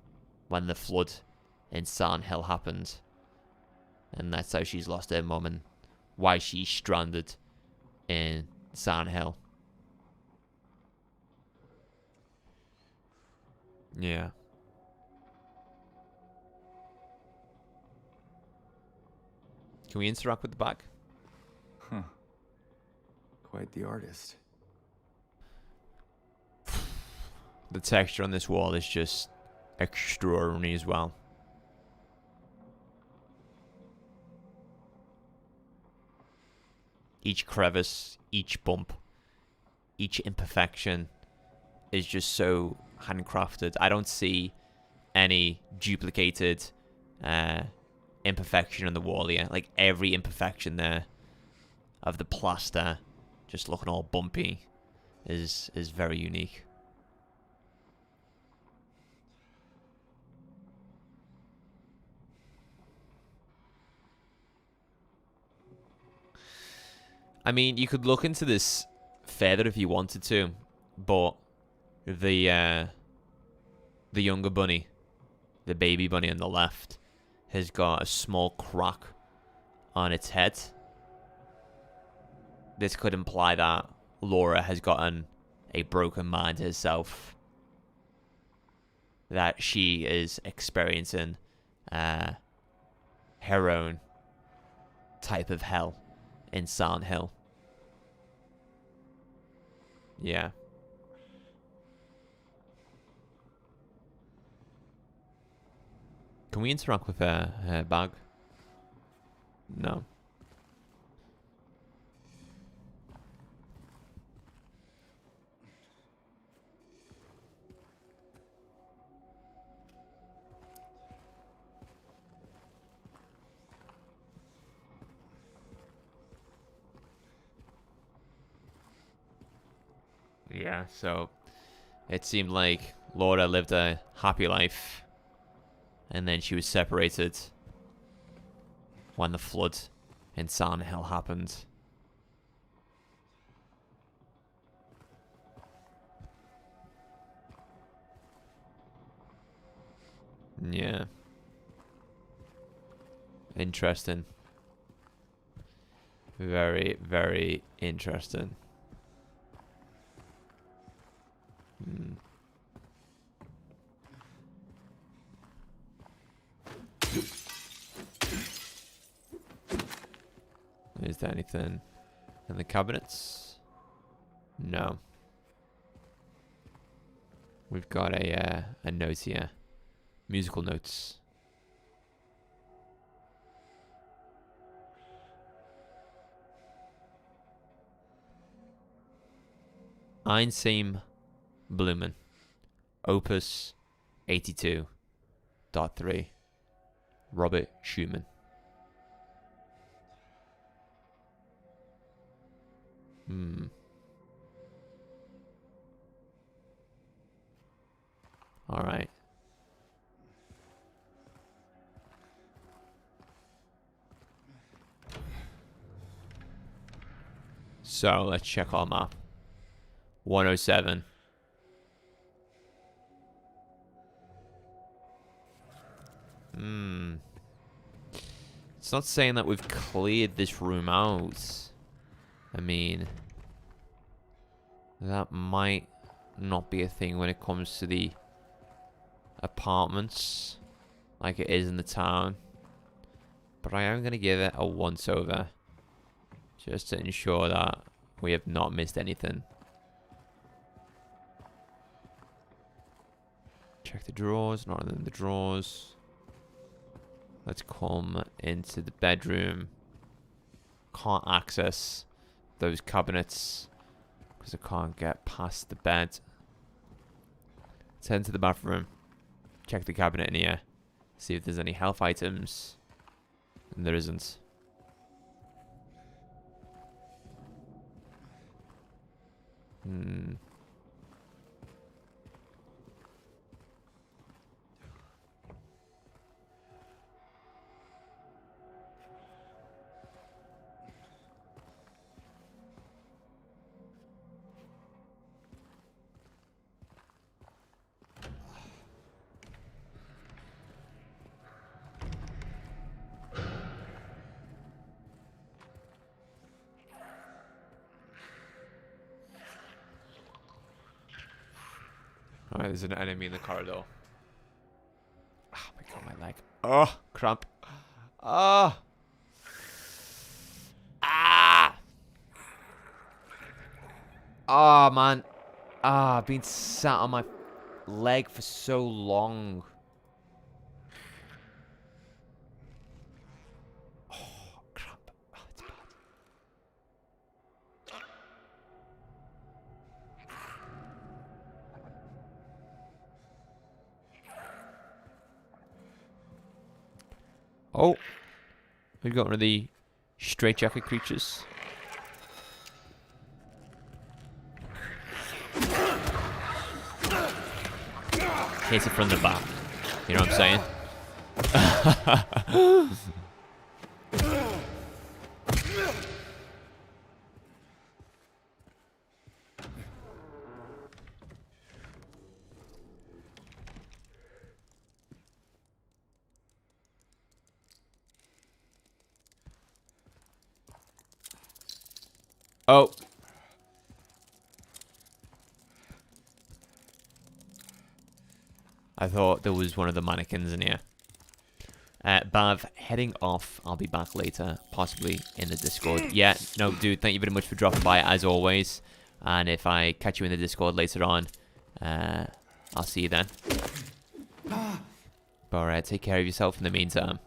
Speaker 1: when the flood in Sand Hill happened. And that's how she's lost her mum and why she's stranded in Sand Hill. Yeah. Can we interact with the bag?
Speaker 2: Huh. Quite the artist.
Speaker 1: The texture on this wall is just extraordinary as well. Each crevice, each bump, each imperfection is just so handcrafted. I don't see any duplicated imperfection on the wall here. Like every imperfection there of the plaster just looking all bumpy is very unique. I mean, you could look into this further if you wanted to, but the younger bunny, the baby bunny on the left, has got a small crack on its head. This could imply that Laura has gotten a broken mind herself. That she is experiencing her own type of hell in Sand Hill. Yeah. Can we interact with her bag? No. Yeah, so it seemed like Laura lived a happy life, and then she was separated when the flood in Silent Hill happened. Yeah. Interesting. Very, very interesting. Hmm. Is there anything in the cabinets? No. We've got a note here. Musical notes. Einsame Blumen. Opus 82.3. Robert Schumann. All right. So let's check our map. 107. It's not saying that we've cleared this room out. I mean, that might not be a thing when it comes to the apartments like it is in the town. But I am going to give it a once over just to ensure that we have not missed anything. Check the drawers, not in the drawers. Let's come into the bedroom. Can't access those cabinets because I can't get past the bed. Let's head into the bathroom. Check the cabinet in here. See if there's any health items. And there isn't. Alright, there's an enemy in the corridor. Oh my god, my leg. Oh, cramp. Oh. Ah. Oh, man. Ah, I've been sat on my leg for so long. Oh, crap. Oh, it's bad. Oh, we've got one of the straitjacket creatures. Hit it from the back. You know what I'm saying? Oh. I thought there was one of the mannequins in here. Bav, heading off. I'll be back later, possibly in the Discord. Yeah, no, dude, thank you very much for dropping by, as always. And if I catch you in the Discord later on, I'll see you then. But take care of yourself in the meantime.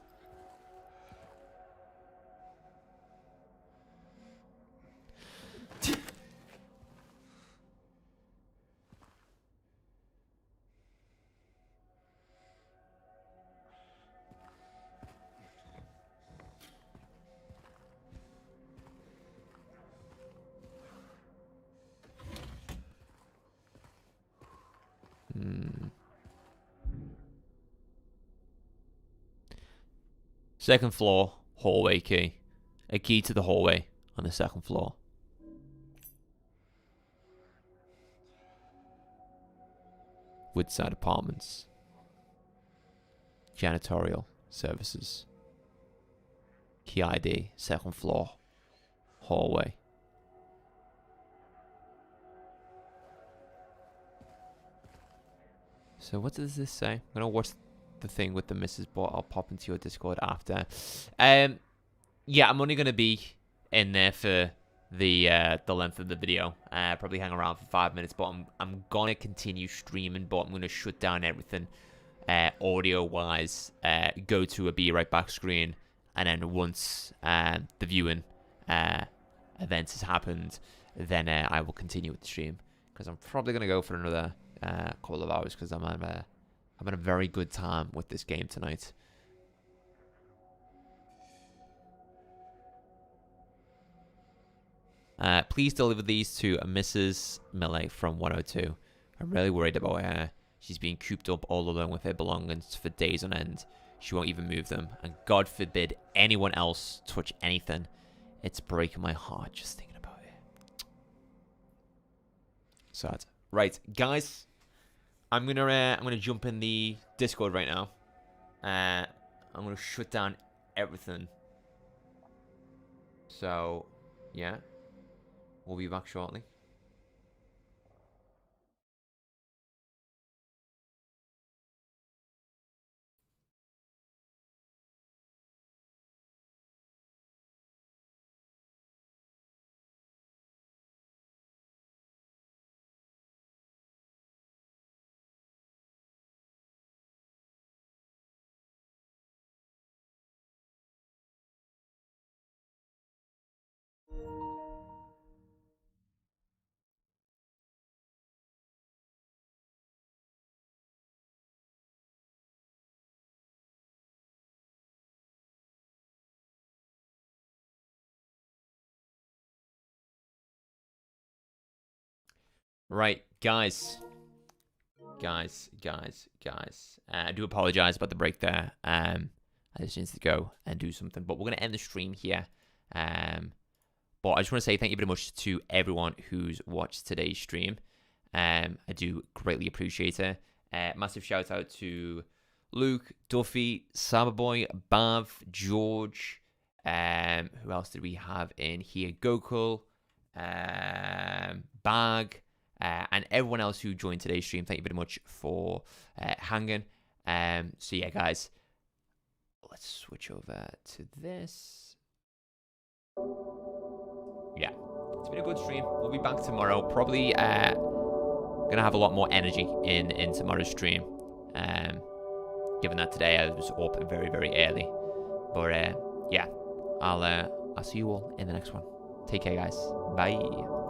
Speaker 1: Second floor, hallway key. A key to the hallway on the second floor. Woodside Apartments. Janitorial services. Key ID, second floor, hallway. So what does this say? I'm gonna watch the thing with the Mrs. Bot. I'll pop into your Discord after. Yeah, I'm only gonna be in there for the length of the video. Probably hang around for 5 minutes, but I'm gonna continue streaming. But I'm gonna shut down everything audio wise. Go to a be right back screen, and then once the viewing event has happened, then I will continue with the stream, because I'm probably gonna go for another couple of hours, because I'm having a very good time with this game tonight. Please deliver these to Mrs. Millet from 102. I'm really worried about her. She's being cooped up all alone with her belongings for days on end. She won't even move them, and God forbid anyone else touch anything. It's breaking my heart just thinking about it. Sad. Right, guys. I'm gonna jump in the Discord right now. I'm gonna shut down everything. So, yeah, we'll be back shortly. Right, guys. I do apologize about the break there. I just need to go and do something, but we're gonna end the stream here. But I just want to say thank you very much to everyone who's watched today's stream. I do greatly appreciate it. Massive shout out to Luke, Duffy, Saberboy, Bav, George. Who else did we have in here? Gokul, Bag. And everyone else who joined today's stream, thank you very much for hanging. So yeah, guys, let's switch over to this. Yeah, it's been a good stream. We'll be back tomorrow. Probably gonna have a lot more energy in tomorrow's stream. Given that today I was up very, very early. But yeah, I'll see you all in the next one. Take care, guys. Bye.